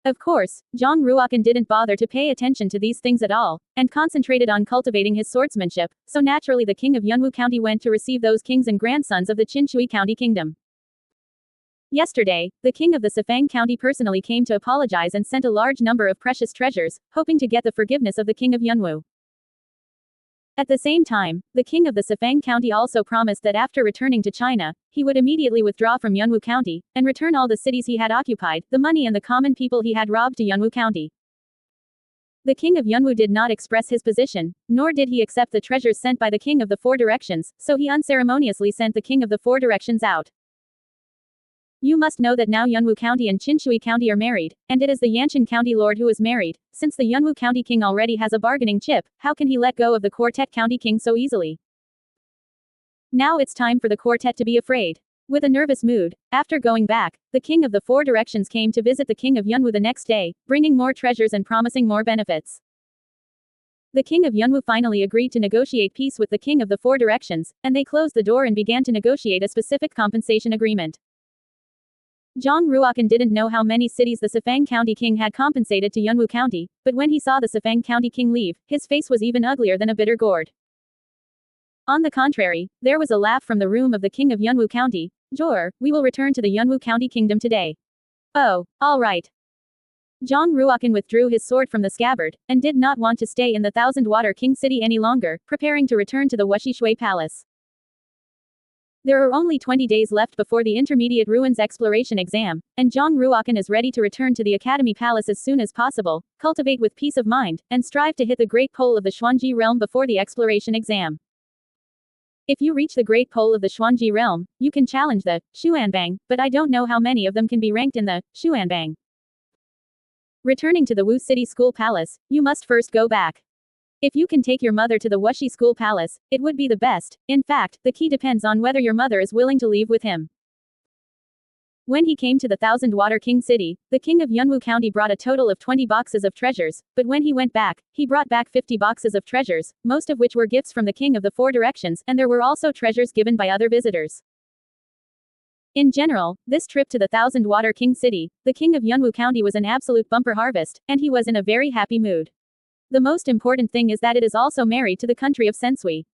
Of course, Zhang Ruokan didn't bother to pay attention to these things at all, and concentrated on cultivating his swordsmanship, so naturally the king of Yunwu County went to receive those kings and grandsons of the Qinshui County Kingdom. Yesterday, the king of the Sifang County personally came to apologize and sent a large number of precious treasures, hoping to get the forgiveness of the king of Yunwu. At the same time, the king of the Sifang County also promised that after returning to China, he would immediately withdraw from Yunwu County, and return all the cities he had occupied, the money and the common people he had robbed to Yunwu County. The king of Yunwu did not express his position, nor did he accept the treasures sent by the king of the Four Directions, so he unceremoniously sent the king of the Four Directions out. You must know that now Yunwu County and Qinshui County are married, and it is the Yanchen County Lord who is married. Since the Yunwu County King already has a bargaining chip, how can he let go of the Quartet County King so easily? Now it's time for the quartet to be afraid. With a nervous mood, after going back, the King of the Four Directions came to visit the King of Yunwu the next day, bringing more treasures and promising more benefits. The King of Yunwu finally agreed to negotiate peace with the King of the Four Directions, and they closed the door and began to negotiate a specific compensation agreement. Zhang Ruokan didn't know how many cities the Sifang County King had compensated to Yunwu County, but when he saw the Sifang County King leave, his face was even uglier than a bitter gourd. On the contrary, there was a laugh from the room of the King of Yunwu County. "Jor, we will return to the Yunwu County Kingdom today." "Oh, all right." Zhang Ruokan withdrew his sword from the scabbard, and did not want to stay in the Thousand Water King city any longer, preparing to return to the Wushishui Palace. There are only 20 days left before the Intermediate Ruins Exploration exam, and Zhang Ruokan is ready to return to the Academy Palace as soon as possible, cultivate with peace of mind, and strive to hit the Great Pole of the Xuanji realm before the exploration exam. If you reach the Great Pole of the Xuanji realm, you can challenge the Xuanbang, but I don't know how many of them can be ranked in the Xuanbang. Returning to the Wu City School Palace, you must first go back. If you can take your mother to the Wuxi School Palace, it would be the best. In fact, the key depends on whether your mother is willing to leave with him. When he came to the Thousand Water King city, the king of Yunwu County brought a total of 20 boxes of treasures, but when he went back, he brought back 50 boxes of treasures, most of which were gifts from the king of the Four Directions, and there were also treasures given by other visitors. In general, this trip to the Thousand Water King city, the king of Yunwu County was an absolute bumper harvest, and he was in a very happy mood. The most important thing is that it is also married to the country of Sensui.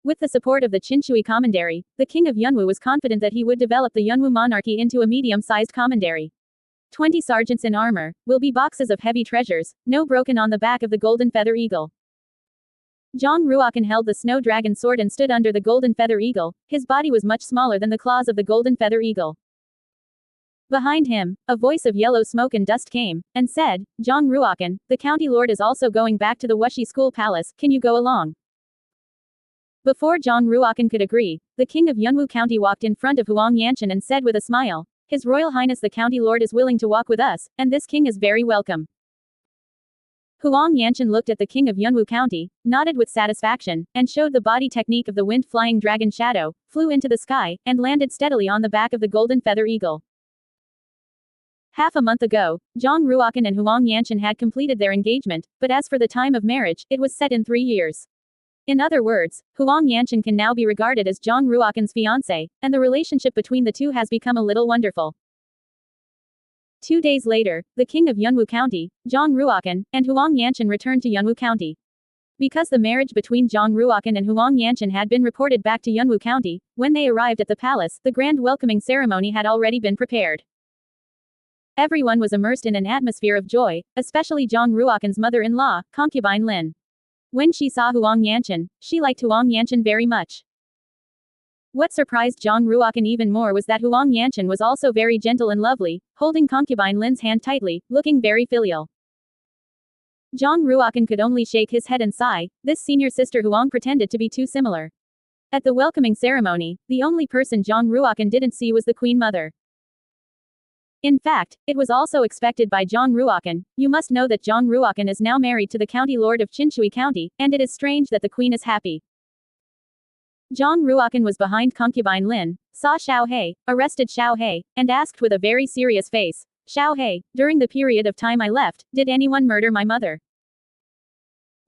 With the support of the Qinshui commandery, the king of Yunwu was confident that he would develop the Yunwu monarchy into a medium-sized commandery. 20 sergeants in armor will be boxes of heavy treasures, no broken on the back of the golden feather eagle. Zhang Ruokan held the snow dragon sword and stood under the golden feather eagle. His body was much smaller than the claws of the golden feather eagle. Behind him, a voice of yellow smoke and dust came, and said, "Zhang Ruokan, the county lord is also going back to the Wuxi School Palace, can you go along?" Before Zhang Ruokan could agree, the king of Yunwu County walked in front of Huang Yanchen and said with a smile, "His Royal Highness the county lord is willing to walk with us, and this king is very welcome." Huang Yanchen looked at the king of Yunwu County, nodded with satisfaction, and showed the body technique of the wind-flying dragon Shadow, flew into the sky, and landed steadily on the back of the golden feather eagle. Half a month ago, Zhang Ruokan and Huang Yanchen had completed their engagement, but as for the time of marriage, it was set in 3 years. In other words, Huang Yanchen can now be regarded as Zhang Ruokan's fiancé, and the relationship between the two has become a little wonderful. 2 days later, the king of Yunwu County, Zhang Ruokan, and Huang Yanchen returned to Yunwu County. Because the marriage between Zhang Ruokan and Huang Yanchen had been reported back to Yunwu County, when they arrived at the palace, the grand welcoming ceremony had already been prepared. Everyone was immersed in an atmosphere of joy, especially Zhang Ruokan's mother-in-law, concubine Lin. When she saw Huang Yanchen, she liked Huang Yanchen very much. What surprised Zhang Ruokan even more was that Huang Yanchen was also very gentle and lovely, holding concubine Lin's hand tightly, looking very filial. Zhang Ruokan could only shake his head and sigh. This senior sister Huang pretended to be too similar. At the welcoming ceremony, the only person Zhang Ruokan didn't see was the queen mother. In fact, it was also expected by Zhang Ruokan. You must know that Zhang Ruokan is now married to the county lord of Qinshui County, and it is strange that the queen is happy. Zhang Ruokan was behind concubine Lin, saw Xiao He, arrested Xiao He, and asked with a very serious face, Xiao He, during the period of time I left, did anyone murder my mother?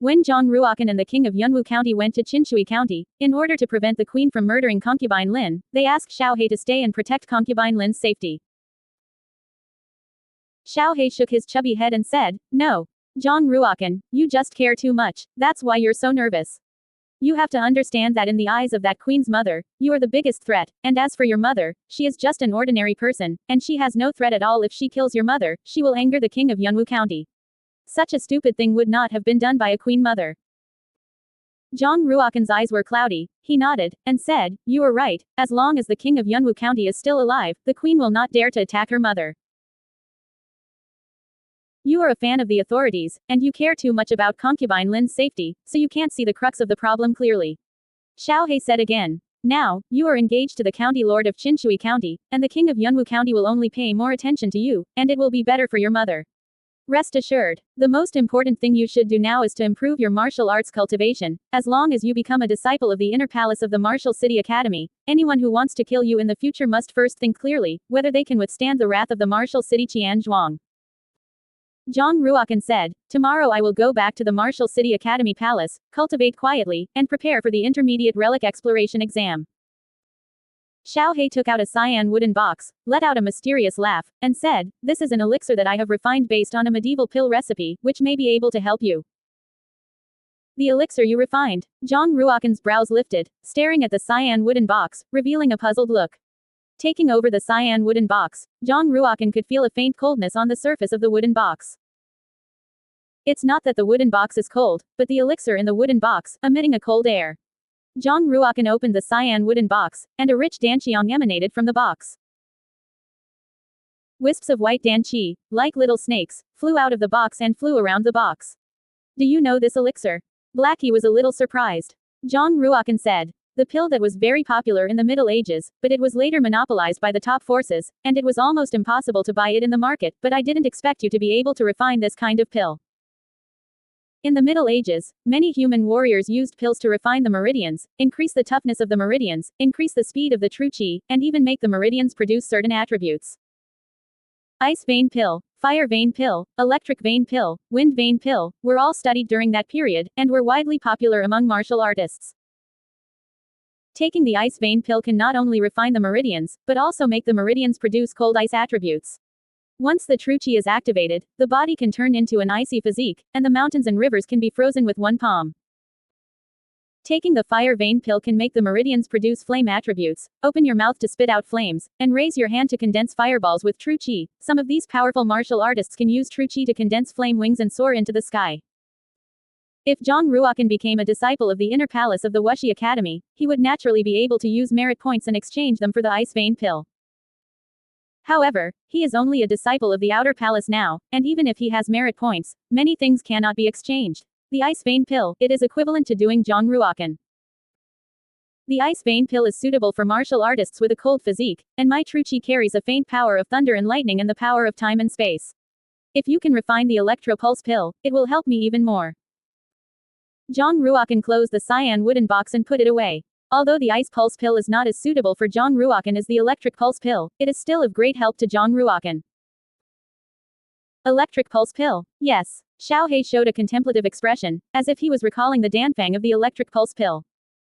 When Zhang Ruokan and the king of Yunwu County went to Qinshui County, in order to prevent the queen from murdering concubine Lin, they asked Xiao He to stay and protect concubine Lin's safety. Xiao He shook his chubby head and said, No. Zhang Ruokan, you just care too much, that's why you're so nervous. You have to understand that in the eyes of that queen's mother, you are the biggest threat, and as for your mother, she is just an ordinary person, and she has no threat at all. If she kills your mother, she will anger the king of Yunwu County. Such a stupid thing would not have been done by a queen mother. Zhang Ruokan's eyes were cloudy, he nodded, and said, You are right, as long as the king of Yunwu County is still alive, the queen will not dare to attack her mother. You are a fan of the authorities, and you care too much about concubine Lin's safety, so you can't see the crux of the problem clearly. Xiao He said again. Now, you are engaged to the county lord of Qinshui County, and the king of Yunwu County will only pay more attention to you, and it will be better for your mother. Rest assured, the most important thing you should do now is to improve your martial arts cultivation. As long as you become a disciple of the inner palace of the Martial City Academy, anyone who wants to kill you in the future must first think clearly whether they can withstand the wrath of the Martial City Qian Zhuang. Zhang Ruokan said, Tomorrow I will go back to the Martial City Academy Palace, cultivate quietly, and prepare for the intermediate relic exploration exam. Xiao He took out a cyan wooden box, let out a mysterious laugh, and said, This is an elixir that I have refined based on a medieval pill recipe, which may be able to help you. The elixir you refined. Zhang Ruokan's brows lifted, staring at the cyan wooden box, revealing a puzzled look. Taking over the cyan wooden box, Zhang Ruokan could feel a faint coldness on the surface of the wooden box. It's not that the wooden box is cold, but the elixir in the wooden box, emitting a cold air. Zhang Ruokan opened the cyan wooden box, and a rich danqiang emanated from the box. Wisps of white danqi, like little snakes, flew out of the box and flew around the box. Do you know this elixir? Blackie was a little surprised. Zhang Ruokan said. The pill that was very popular in the Middle Ages, but it was later monopolized by the top forces, and it was almost impossible to buy it in the market, but I didn't expect you to be able to refine this kind of pill. In the Middle Ages, many human warriors used pills to refine the meridians, increase the toughness of the meridians, increase the speed of the true qi, and even make the meridians produce certain attributes. Ice vein pill, fire vein pill, electric vein pill, wind vein pill, were all studied during that period, and were widely popular among martial artists. Taking the ice vein pill can not only refine the meridians, but also make the meridians produce cold ice attributes. Once the true qi is activated, the body can turn into an icy physique, and the mountains and rivers can be frozen with one palm. Taking the fire vein pill can make the meridians produce flame attributes, open your mouth to spit out flames, and raise your hand to condense fireballs with true qi. Some of these powerful martial artists can use true qi to condense flame wings and soar into the sky. If Zhang Ruokan became a disciple of the inner palace of the Wuxi Academy, he would naturally be able to use merit points and exchange them for the ice vein pill. However, he is only a disciple of the outer palace now, and even if he has merit points, many things cannot be exchanged. The ice vein pill, it is equivalent to doing Zhang Ruokan. The ice vein pill is suitable for martial artists with a cold physique, and my true qi carries a faint power of thunder and lightning and the power of time and space. If you can refine the electro-pulse pill, it will help me even more. John Ruokan closed the cyan wooden box and put it away. Although the ice pulse pill is not as suitable for John Ruokan as the electric pulse pill, it is still of great help to John Ruokan. Electric pulse pill. Yes. Xiao He showed a contemplative expression, as if he was recalling the danfang of the electric pulse pill.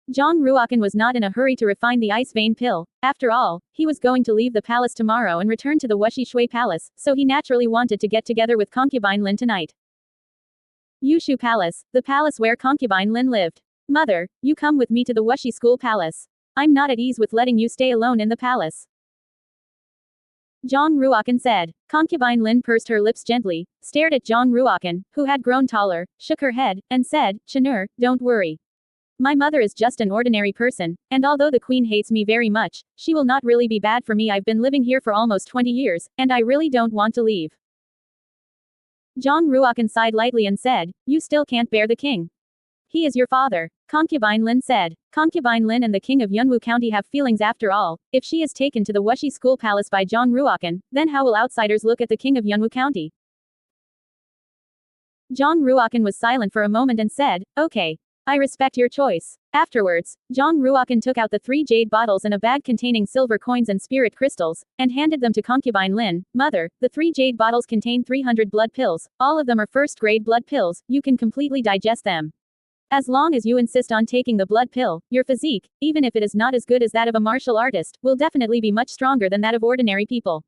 John Ruokan was not in a hurry to refine the ice vein pill. After all, he was going to leave the palace tomorrow and return to the Wuxi Shui Palace, so he naturally wanted to get together with concubine Lin tonight. Yushu Palace, the palace where concubine Lin lived. Mother, you come with me to the Wuxi School Palace. I'm not at ease with letting you stay alone in the palace. John Ruokan said. Concubine Lin pursed her lips gently, stared at John Ruokan, who had grown taller, shook her head, and said, Chanur, don't worry. My mother is just an ordinary person, and although the queen hates me very much, she will not really be bad for me. I've been living here for almost 20 years, and I really don't want to leave. John Ruokan sighed lightly and said, You still can't bear the king. He is your father. Concubine Lin said. Concubine Lin and the king of Yunwu County have feelings after all. If she is taken to the Wuxi School Palace by John Ruokan, then how will outsiders look at the king of Yunwu County? John Ruokan was silent for a moment and said, Okay. I respect your choice. Afterwards, John Ruokan took out the 3 jade bottles and a bag containing silver coins and spirit crystals, and handed them to concubine Lin. Mother, the 3 jade bottles contain 300 blood pills. All of them are first-grade blood pills. You can completely digest them. As long as you insist on taking the blood pill, your physique, even if it is not as good as that of a martial artist, will definitely be much stronger than that of ordinary people.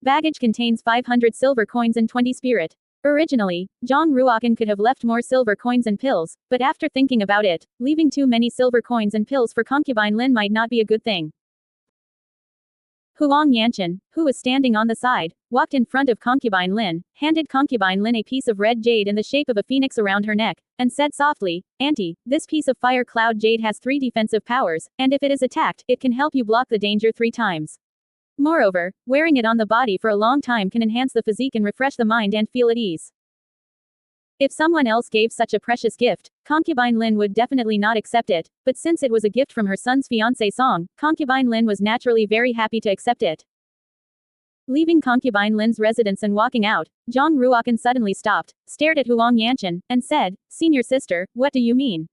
Baggage contains 500 silver coins and 20 spirit. Originally, John Ruokan could have left more silver coins and pills, but after thinking about it, leaving too many silver coins and pills for concubine Lin might not be a good thing. Huang Yanchen, who was standing on the side, walked in front of concubine Lin, handed concubine Lin a piece of red jade in the shape of a phoenix around her neck, and said softly, Auntie, this piece of fire cloud jade has 3 defensive powers, and if it is attacked, it can help you block the danger 3 times. Moreover, wearing it on the body for a long time can enhance the physique and refresh the mind and feel at ease. If someone else gave such a precious gift, concubine Lin would definitely not accept it, but since it was a gift from her son's fiancé Song, concubine Lin was naturally very happy to accept it. Leaving concubine Lin's residence and walking out, John Ruokan suddenly stopped, stared at Huang Yanchen, and said, Senior sister, what do you mean?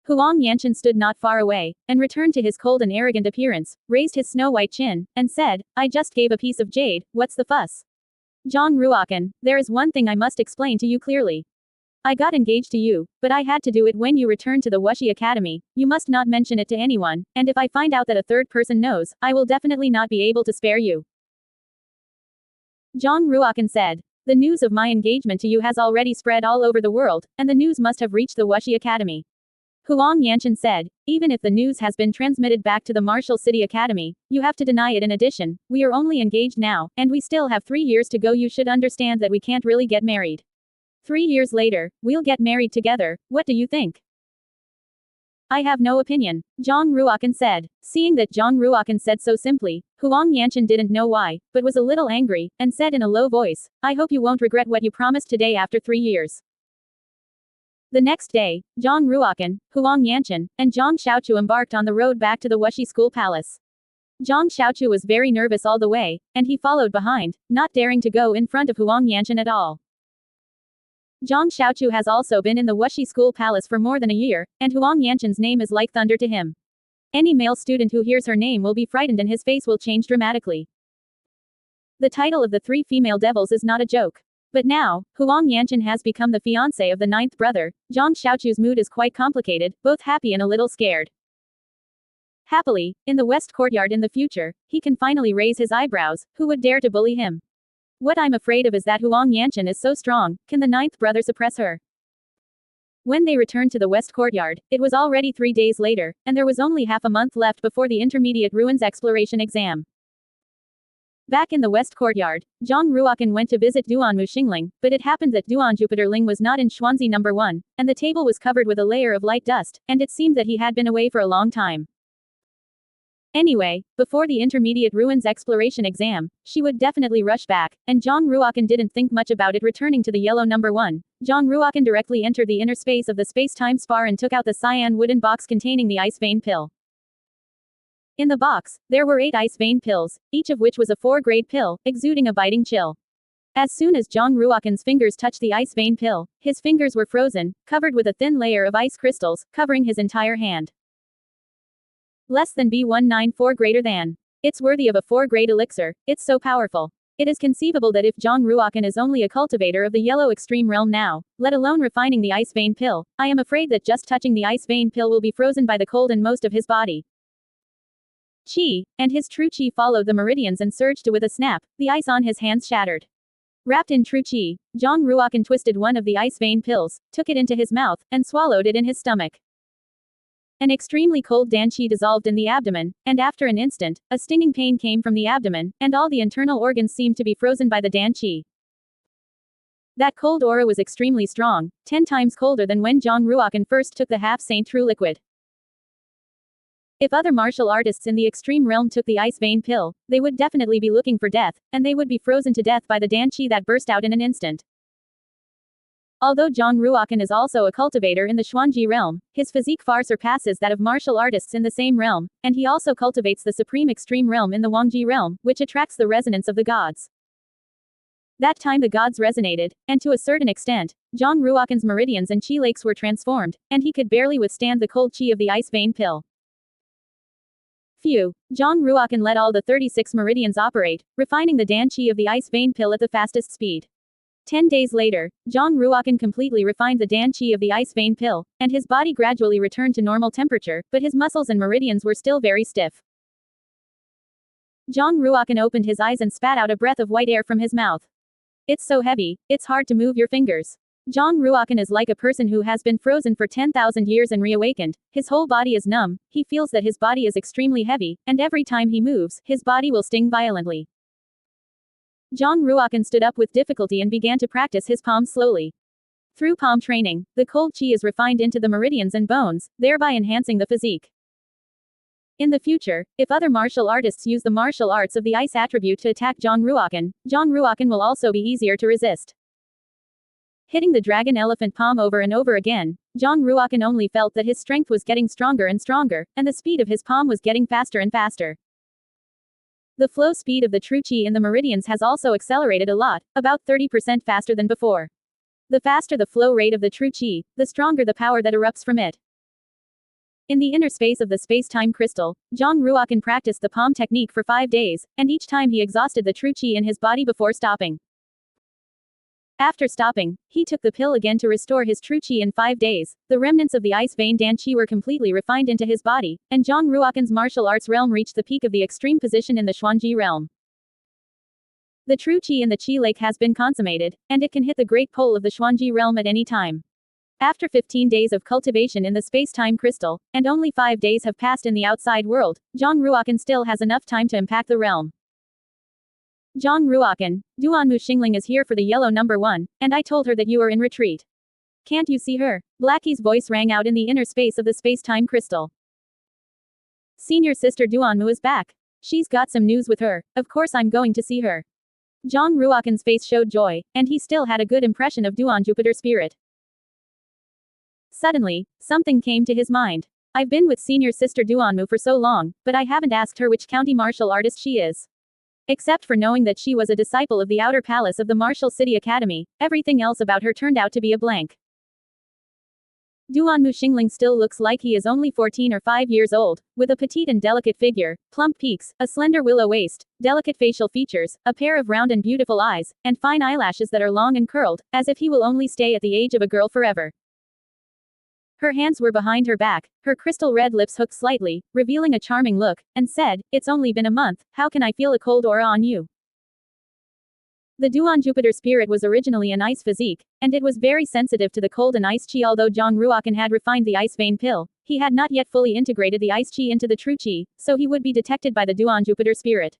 Huang Yanchen stood not far away, and returned to his cold and arrogant appearance, raised his snow-white chin, and said, I just gave a piece of jade, what's the fuss? John Ruokan, there is one thing I must explain to you clearly. I got engaged to you, but I had to do it when you returned to the Wuxi Academy. You must not mention it to anyone, and if I find out that a third person knows, I will definitely not be able to spare you. John Ruokan said. The news of my engagement to you has already spread all over the world, and the news must have reached the Wuxi Academy. Huang Yanchen said, even if the news has been transmitted back to the Martial City Academy, you have to deny it. In addition, we are only engaged now, and we still have 3 years to go. You should understand that we can't really get married. 3 years later, we'll get married together. What do you think? I have no opinion, John Ruokan said. Seeing that John Ruokan said so simply, Huang Yanchen didn't know why, but was a little angry, and said in a low voice, I hope you won't regret what you promised today after 3 years. The next day, John Ruokan, Huang Yanchen, and Zhang Xiaochu embarked on the road back to the Wuxi School Palace. Zhang Xiaochu was very nervous all the way, and he followed behind, not daring to go in front of Huang Yanchen at all. Zhang Xiaochu has also been in the Wuxi School Palace for more than a year, and Huang Yanchen's name is like thunder to him. Any male student who hears her name will be frightened and his face will change dramatically. The title of the 3 female devils is not a joke. But now, Huang Yanchen has become the fiancé of the 9th brother. Zhang Xiaochu's mood is quite complicated, both happy and a little scared. Happily, in the West Courtyard in the future, he can finally raise his eyebrows. Who would dare to bully him? What I'm afraid of is that Huang Yanchen is so strong, can the 9th brother suppress her? When they returned to the West Courtyard, it was already 3 days later, and there was only half a month left before the Intermediate Ruins Exploration exam. Back in the West Courtyard, Zhang Ruokan went to visit Duan Muxingling, but it happened that Duan Jupiterling was not in Xuanzi No. 1, and the table was covered with a layer of light dust, and it seemed that he had been away for a long time. Anyway, before the Intermediate Ruins Exploration exam, she would definitely rush back, and Zhang Ruokan didn't think much about it. Returning to the Yellow No. 1, Zhang Ruokan directly entered the inner space of the space-time spar and took out the cyan wooden box containing the ice vein pill. In the box, there were 8 ice vein pills, each of which was a 4-grade pill, exuding a biting chill. As soon as Jong Ruokan's fingers touched the ice vein pill, his fingers were frozen, covered with a thin layer of ice crystals, covering his entire hand. Less than B194 greater than. It's worthy of a 4-grade elixir, it's so powerful. It is conceivable that if Jong Ruokan is only a cultivator of the yellow extreme realm now, let alone refining the ice vein pill, I am afraid that just touching the ice vein pill will be frozen by the cold in most of his body. Chi, and his true chi followed the meridians and surged to with a snap, the ice on his hands shattered. Wrapped in true chi, Jong Ruokan twisted one of the ice vein pills, took it into his mouth, and swallowed it in his stomach. An extremely cold dan qi dissolved in the abdomen, and after an instant, a stinging pain came from the abdomen, and all the internal organs seemed to be frozen by the dan qi. That cold aura was extremely strong, 10 times colder than when Jong Ruokan first took the half-saint true liquid. If other martial artists in the extreme realm took the ice vein pill, they would definitely be looking for death, and they would be frozen to death by the dan qi that burst out in an instant. Although Jong Ruokan is also a cultivator in the Xuanji realm, his physique far surpasses that of martial artists in the same realm, and he also cultivates the supreme extreme realm in the Wangji realm, which attracts the resonance of the gods. That time the gods resonated, and to a certain extent, Jong Ruokan's meridians and chi lakes were transformed, and he could barely withstand the cold chi of the ice vein pill. Phew, Jong Ruokan let all the 36 meridians operate, refining the dan qi of the ice vein pill at the fastest speed. 10 days later, Jong Ruokan completely refined the dan qi of the ice vein pill, and his body gradually returned to normal temperature, but his muscles and meridians were still very stiff. Jong Ruokan opened his eyes and spat out a breath of white air from his mouth. It's so heavy, it's hard to move your fingers. Jong Ruokan is like a person who has been frozen for 10,000 years and reawakened. His whole body is numb, he feels that his body is extremely heavy, and every time he moves, his body will sting violently. Jong Ruokan stood up with difficulty and began to practice his palms slowly. Through palm training, the cold chi is refined into the meridians and bones, thereby enhancing the physique. In the future, if other martial artists use the martial arts of the ice attribute to attack Jong Ruokan will also be easier to resist. Hitting the dragon elephant palm over and over again, Jong Ruokan only felt that his strength was getting stronger and stronger, and the speed of his palm was getting faster and faster. The flow speed of the true chi in the meridians has also accelerated a lot, about 30% faster than before. The faster the flow rate of the true chi, the stronger the power that erupts from it. In the inner space of the space-time crystal, Jong Ruokan practiced the palm technique for 5 days, and each time he exhausted the true chi in his body before stopping. After stopping, he took the pill again to restore his true chi in 5 days. The remnants of the ice vein dan qi were completely refined into his body, and Jong Ruokan's martial arts realm reached the peak of the extreme position in the Xuanji realm. The true chi in the chi lake has been consummated, and it can hit the great pole of the Xuanji realm at any time. After 15 days of cultivation in the space-time crystal, and only 5 days have passed in the outside world, Jong Ruokan still has enough time to impact the realm. Jong Ruokan, Duanmu Xingling is here for the yellow number 1, and I told her that you are in retreat. Can't you see her? Blackie's voice rang out in the inner space of the space-time crystal. Senior sister Duanmu is back. She's got some news with her, of course I'm going to see her. Jong Ruokan's face showed joy, and he still had a good impression of Duan Jupiter spirit. Suddenly, something came to his mind. I've been with senior sister Duanmu for so long, but I haven't asked her which county martial artist she is. Except for knowing that she was a disciple of the outer palace of the Martial City Academy, everything else about her turned out to be a blank. Duanmu Xingling still looks like he is only 14 or 5 years old, with a petite and delicate figure, plump peaks, a slender willow waist, delicate facial features, a pair of round and beautiful eyes, and fine eyelashes that are long and curled, as if he will only stay at the age of a girl forever. Her hands were behind her back, her crystal red lips hooked slightly, revealing a charming look, and said, "It's only been a month, how can I feel a cold aura on you?" The Duan Jupiter spirit was originally an ice physique, and it was very sensitive to the cold and ice chi. Although Jong Ruokan had refined the ice vein pill, he had not yet fully integrated the ice chi into the true chi, so he would be detected by the Duan Jupiter spirit.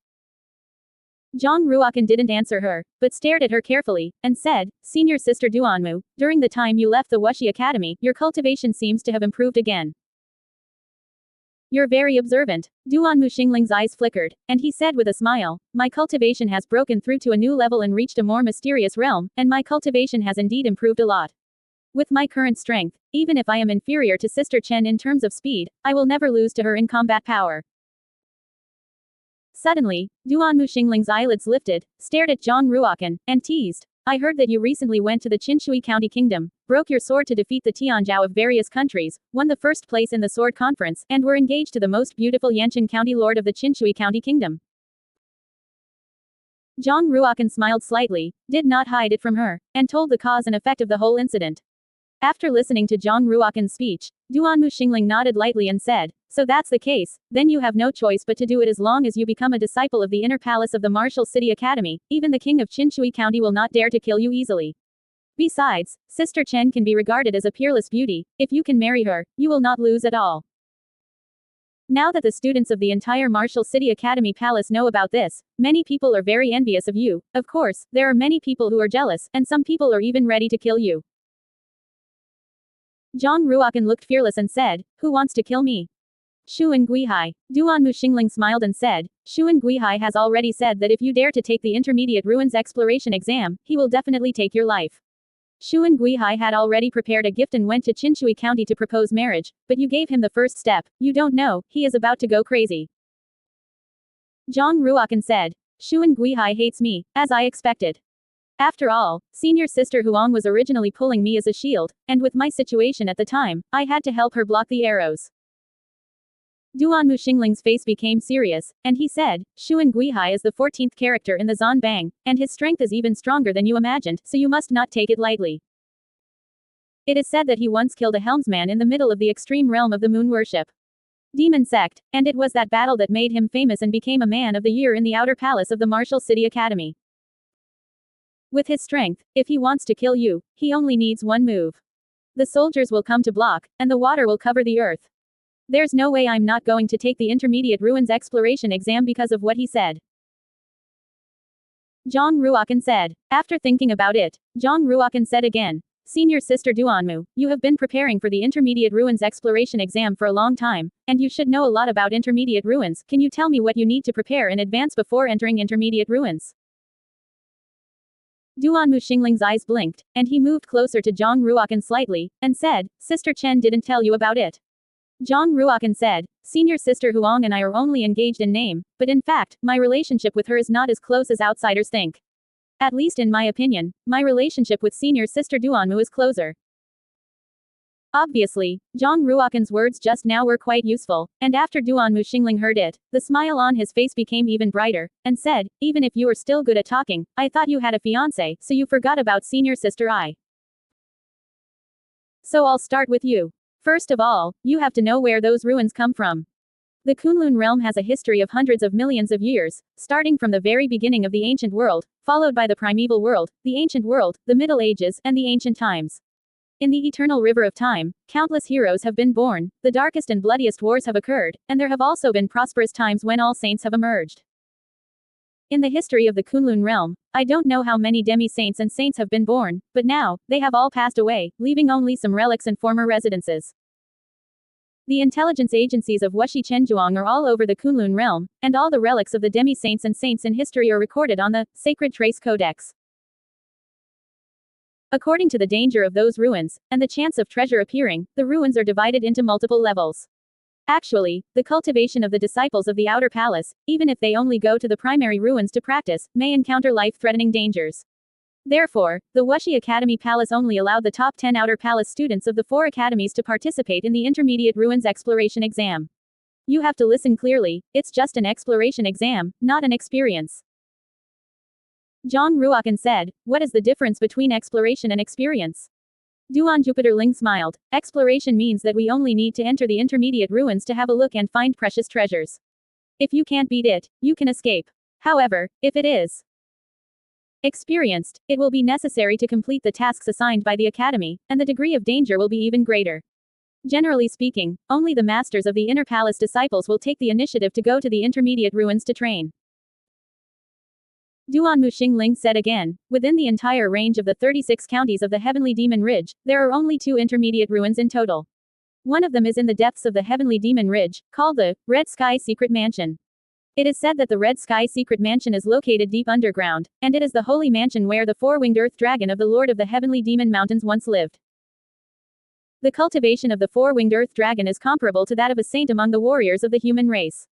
Jong Ruokan didn't answer her, but stared at her carefully, and said, "Senior sister Duanmu, during the time you left the Wuxi Academy, your cultivation seems to have improved again. You're very observant." Duanmu Xingling's eyes flickered, and he said with a smile, "My cultivation has broken through to a new level and reached a more mysterious realm, and my cultivation has indeed improved a lot. With my current strength, even if I am inferior to Sister Chen in terms of speed, I will never lose to her in combat power." Suddenly, Duan Muxingling's eyelids lifted, stared at Zhang Ruokan, and teased. I heard that you recently went to the Qinshui County Kingdom, broke your sword to defeat the Tianzhou of various countries, won the first place in the sword conference, and were engaged to the most beautiful Yanqing County Lord of the Qinshui County Kingdom. Zhang Ruokan smiled slightly, did not hide it from her, and told the cause and effect of the whole incident. After listening to Zhang Ruokan's speech, Duan Muxingling nodded lightly and said, so that's the case, then you have no choice but to do it as long as you become a disciple of the inner palace of the Martial City Academy, even the king of Qinshui County will not dare to kill you easily. Besides, Sister Chen can be regarded as a peerless beauty, if you can marry her, you will not lose at all. Now that the students of the entire Martial City Academy Palace know about this, many people are very envious of you. Of course, there are many people who are jealous, and some people are even ready to kill you. Zhang Ruokan looked fearless and said, who wants to kill me? Xuan Guihai. Duan Muxingling smiled and said, Xuan Guihai has already said that if you dare to take the Intermediate Ruins Exploration exam, he will definitely take your life. Xuan Guihai had already prepared a gift and went to Qinshui County to propose marriage, but you gave him the first step. You don't know, he is about to go crazy. Zhang Ruokan said, Xuan Guihai hates me, as I expected. After all, senior sister Huang was originally pulling me as a shield, and with my situation at the time, I had to help her block the arrows. Duan Muxingling's face became serious, and he said, Xuan Guihai is the 14th character in the Zanbang, and his strength is even stronger than you imagined, so you must not take it lightly. It is said that he once killed a helmsman in the middle of the extreme realm of the moon worship demon sect, and it was that battle that made him famous and became a man of the year in the outer palace of the Martial City Academy. With his strength, if he wants to kill you, he only needs one move. The soldiers will come to block, and the water will cover the earth. There's no way I'm not going to take the Intermediate Ruins Exploration exam because of what he said. Zhang Ruokan said. After thinking about it, Zhang Ruokan said again, Senior Sister Duanmu, you have been preparing for the Intermediate Ruins Exploration exam for a long time, and you should know a lot about Intermediate Ruins. Can you tell me what you need to prepare in advance before entering Intermediate Ruins? Duan Muxingling's eyes blinked, and he moved closer to Zhang Ruokan slightly, and said, Sister Chen didn't tell you about it. Zhang Ruokan said, Senior Sister Huang and I are only engaged in name, but in fact, my relationship with her is not as close as outsiders think. At least in my opinion, my relationship with Senior Sister Duanmu is closer. Obviously, Zhang Ruokan's words just now were quite useful, and after Duan Muxingling heard it, the smile on his face became even brighter, and said, even if you are still good at talking, I thought you had a fiancé, so you forgot about Senior Sister I. So I'll start with you. First of all, you have to know where those ruins come from. The Kunlun realm has a history of hundreds of millions of years, starting from the very beginning of the ancient world, followed by the primeval world, the ancient world, the Middle Ages, and the ancient times. In the eternal river of time, countless heroes have been born, the darkest and bloodiest wars have occurred, and there have also been prosperous times when all saints have emerged. In the history of the Kunlun realm, I don't know how many demi-saints and saints have been born, but now, they have all passed away, leaving only some relics and former residences. The intelligence agencies of Wuxi Chenjuang are all over the Kunlun realm, and all the relics of the demi-saints and saints in history are recorded on the Sacred Trace Codex. According to the danger of those ruins, and the chance of treasure appearing, the ruins are divided into multiple levels. Actually, the cultivation of the disciples of the Outer Palace, even if they only go to the primary ruins to practice, may encounter life-threatening dangers. Therefore, the Wuxi Academy Palace only allowed the top 10 Outer Palace students of the 4 academies to participate in the Intermediate Ruins Exploration exam. You have to listen clearly, it's just an exploration exam, not an experience. Zhang Ruokan said, what is the difference between exploration and experience? Duan Jupiterling smiled. Exploration means that we only need to enter the intermediate ruins to have a look and find precious treasures. If you can't beat it, you can escape. However, if it is experienced, it will be necessary to complete the tasks assigned by the academy, and the degree of danger will be even greater. Generally speaking, only the masters of the Inner Palace disciples will take the initiative to go to the intermediate ruins to train. Duan Muxingling said again, within the entire range of the 36 counties of the Heavenly Demon Ridge, there are only 2 intermediate ruins in total. One of them is in the depths of the Heavenly Demon Ridge, called the Red Sky Secret Mansion. It is said that the Red Sky Secret Mansion is located deep underground, and it is the holy mansion where the 4-winged Earth Dragon of the Lord of the Heavenly Demon Mountains once lived. The cultivation of the 4-winged Earth Dragon is comparable to that of a saint among the warriors of the human race.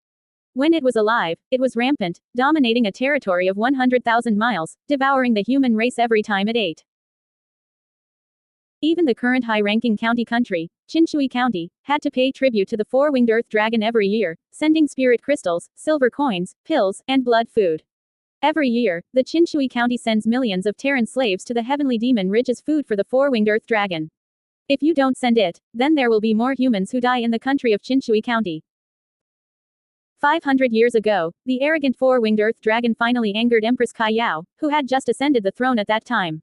When it was alive, it was rampant, dominating a territory of 100,000 miles, devouring the human race every time it ate. Even the current high-ranking county country, Chinshui County, had to pay tribute to the four-winged earth dragon every year, sending spirit crystals, silver coins, pills, and blood food. Every year, the Chinshui County sends millions of Terran slaves to the heavenly demon ridge as food for the four-winged earth dragon. If you don't send it, then there will be more humans who die in the country of Chinshui County. 500 years ago, the arrogant four-winged earth dragon finally angered Empress Kai Yao, who had just ascended the throne at that time.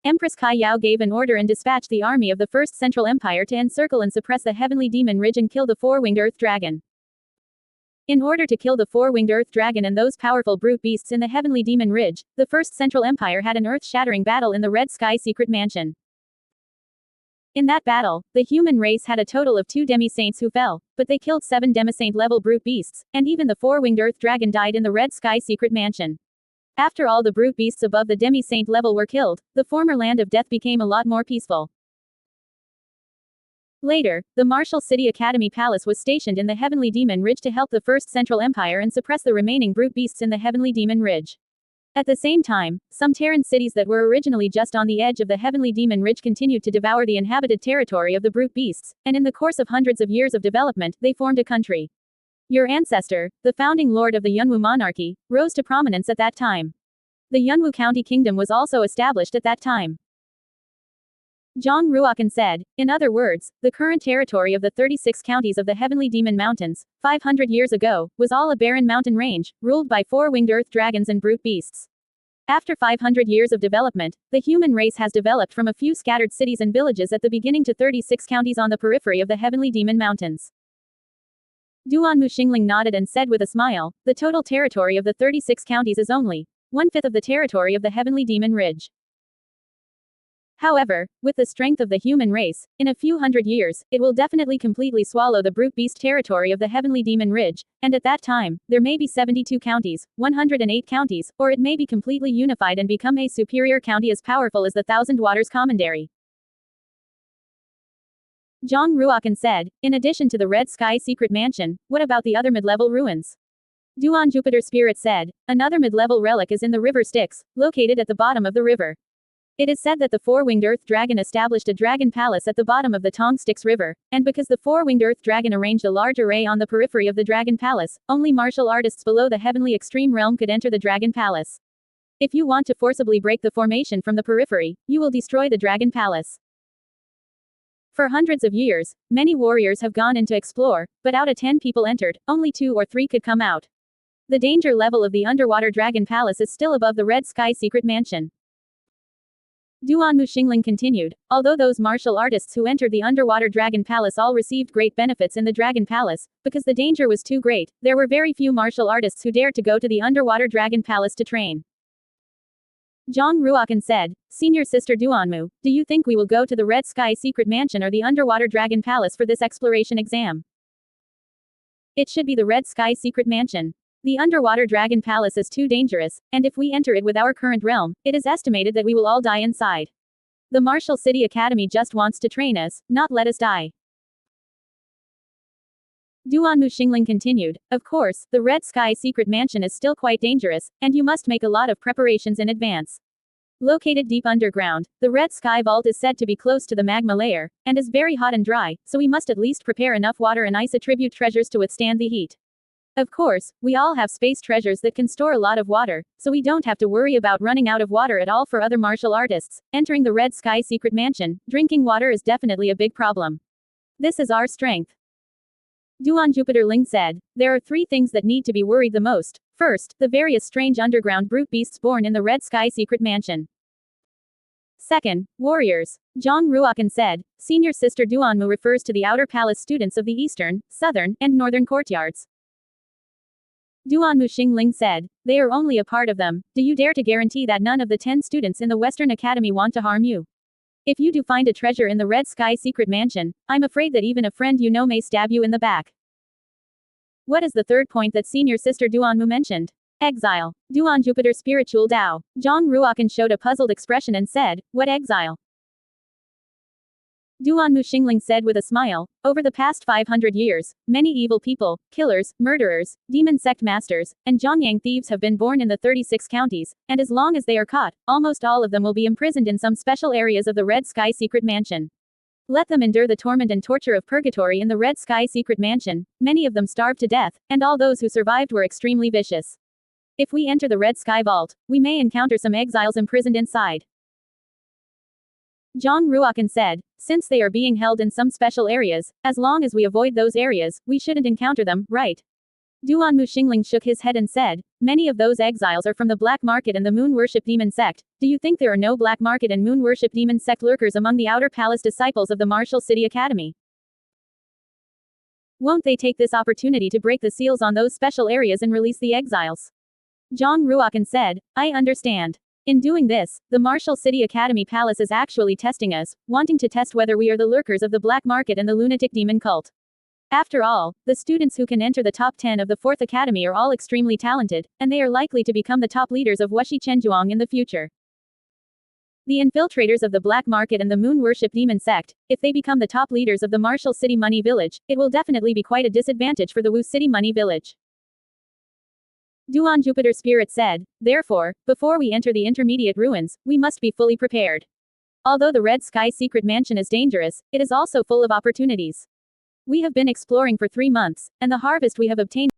Empress Kai Yao gave an order and dispatched the army of the First Central Empire to encircle and suppress the heavenly demon ridge and kill the four-winged earth dragon. In order to kill the four-winged earth dragon and those powerful brute beasts in the heavenly demon ridge, the First Central Empire had an earth-shattering battle in the Red Sky Secret Mansion. In that battle, the human race had a total of 2 demi-saints who fell, but they killed 7 demi-saint-level brute beasts, and even the four-winged earth dragon died in the Red Sky Secret Mansion. After all the brute beasts above the demi-saint level were killed, the former land of death became a lot more peaceful. Later, the Martial City Academy Palace was stationed in the Heavenly Demon Ridge to help the First Central Empire and suppress the remaining brute beasts in the Heavenly Demon Ridge. At the same time, some Terran cities that were originally just on the edge of the Heavenly Demon Ridge continued to devour the inhabited territory of the brute beasts, and in the course of hundreds of years of development, they formed a country. Your ancestor, the founding lord of the Yunwu monarchy, rose to prominence at that time. The Yunwu County Kingdom was also established at that time. Zhang Ruokan said, in other words, the current territory of the 36 counties of the Heavenly Demon Mountains, 500 years ago, was all a barren mountain range, ruled by four-winged earth dragons and brute beasts. After 500 years of development, the human race has developed from a few scattered cities and villages at the beginning to 36 counties on the periphery of the Heavenly Demon Mountains. Duanmu Xingling nodded and said with a smile, the total territory of the 36 counties is only 1/5 of the territory of the Heavenly Demon Ridge. However, with the strength of the human race, in a few hundred years, it will definitely completely swallow the brute beast territory of the Heavenly Demon Ridge, and at that time, there may be 72 counties, 108 counties, or it may be completely unified and become a superior county as powerful as the Thousand Waters Commandery. Zhang Ruokan said, in addition to the Red Sky Secret Mansion, what about the other mid-level ruins? Duan Jupiter Spirit said, another mid-level relic is in the River Styx, located at the bottom of the river. It is said that the four-winged earth dragon established a dragon palace at the bottom of the Tong Styx River, and because the four-winged earth dragon arranged a large array on the periphery of the dragon palace, only martial artists below the heavenly extreme realm could enter the dragon palace. If you want to forcibly break the formation from the periphery, you will destroy the dragon palace. For hundreds of years, many warriors have gone in to explore, but out of 10 people entered, only 2 or 3 could come out. The danger level of the underwater dragon palace is still above the Red Sky Secret Mansion. Duanmu Xingling continued, although those martial artists who entered the underwater dragon palace all received great benefits in the dragon palace, because the danger was too great, there were very few martial artists who dared to go to the underwater dragon palace to train. Zhang Ruokan said, Senior Sister Duanmu, do you think we will go to the Red Sky Secret Mansion or the underwater dragon palace for this exploration exam? It should be the Red Sky Secret Mansion. The underwater dragon palace is too dangerous, and if we enter it with our current realm, it is estimated that we will all die inside. The Martial City Academy just wants to train us, not let us die. Duanmu Xingling continued, of course, the Red Sky Secret Mansion is still quite dangerous, and you must make a lot of preparations in advance. Located deep underground, the Red Sky Vault is said to be close to the magma layer, and is very hot and dry, so we must at least prepare enough water and ice attribute treasures to withstand the heat. Of course, we all have space treasures that can store a lot of water, so we don't have to worry about running out of water at all. For other martial artists entering the Red Sky Secret Mansion, drinking water is definitely a big problem. This is our strength. Duan Jupiter Ling said, there are 3 things that need to be worried the most. First, the various strange underground brute beasts born in the Red Sky Secret Mansion. Second, warriors. Zhang Ruokan said, Senior Sister Duanmu refers to the outer palace students of the eastern, southern, and northern courtyards. Duanmu Xingling said, they are only a part of them. Do you dare to guarantee that none of the 10 students in the Western Academy want to harm you? If you do find a treasure in the Red Sky Secret Mansion, I'm afraid that even a friend you know may stab you in the back. What is the third point that Senior Sister Duanmu mentioned? Exile. Duan Jupiter Spiritual Tao. Zhang Ruokan showed a puzzled expression and said, what exile? Duan Muxingling said with a smile, over the past 500 years, many evil people, killers, murderers, demon sect masters, and Zhongyang thieves have been born in the 36 counties, and as long as they are caught, almost all of them will be imprisoned in some special areas of the Red Sky Secret Mansion. Let them endure the torment and torture of purgatory in the Red Sky Secret Mansion. Many of them starved to death, and all those who survived were extremely vicious. If we enter the Red Sky Vault, we may encounter some exiles imprisoned inside. Zhang Ruokan said, since they are being held in some special areas, as long as we avoid those areas, we shouldn't encounter them, right? Duan Muxingling shook his head and said, many of those exiles are from the Black Market and the Moon Worship Demon Sect. Do you think there are no Black Market and Moon Worship Demon Sect lurkers among the Outer Palace disciples of the Martial City Academy? Won't they take this opportunity to break the seals on those special areas and release the exiles? Zhang Ruokan said, I understand. In doing this, the Martial City Academy Palace is actually testing us, wanting to test whether we are the lurkers of the Black Market and the Lunatic Demon Cult. After all, the students who can enter the top 10 of the 4th Academy are all extremely talented, and they are likely to become the top leaders of Wuxi Chenjuang in the future. The infiltrators of the Black Market and the Moon Worship Demon Sect, if they become the top leaders of the Martial City Money Village, it will definitely be quite a disadvantage for the Wu City Money Village. Duan Jupiter Spirit said, therefore, before we enter the intermediate ruins, we must be fully prepared. Although the Red Sky Secret Mansion is dangerous, it is also full of opportunities. We have been exploring for 3 months, and the harvest we have obtained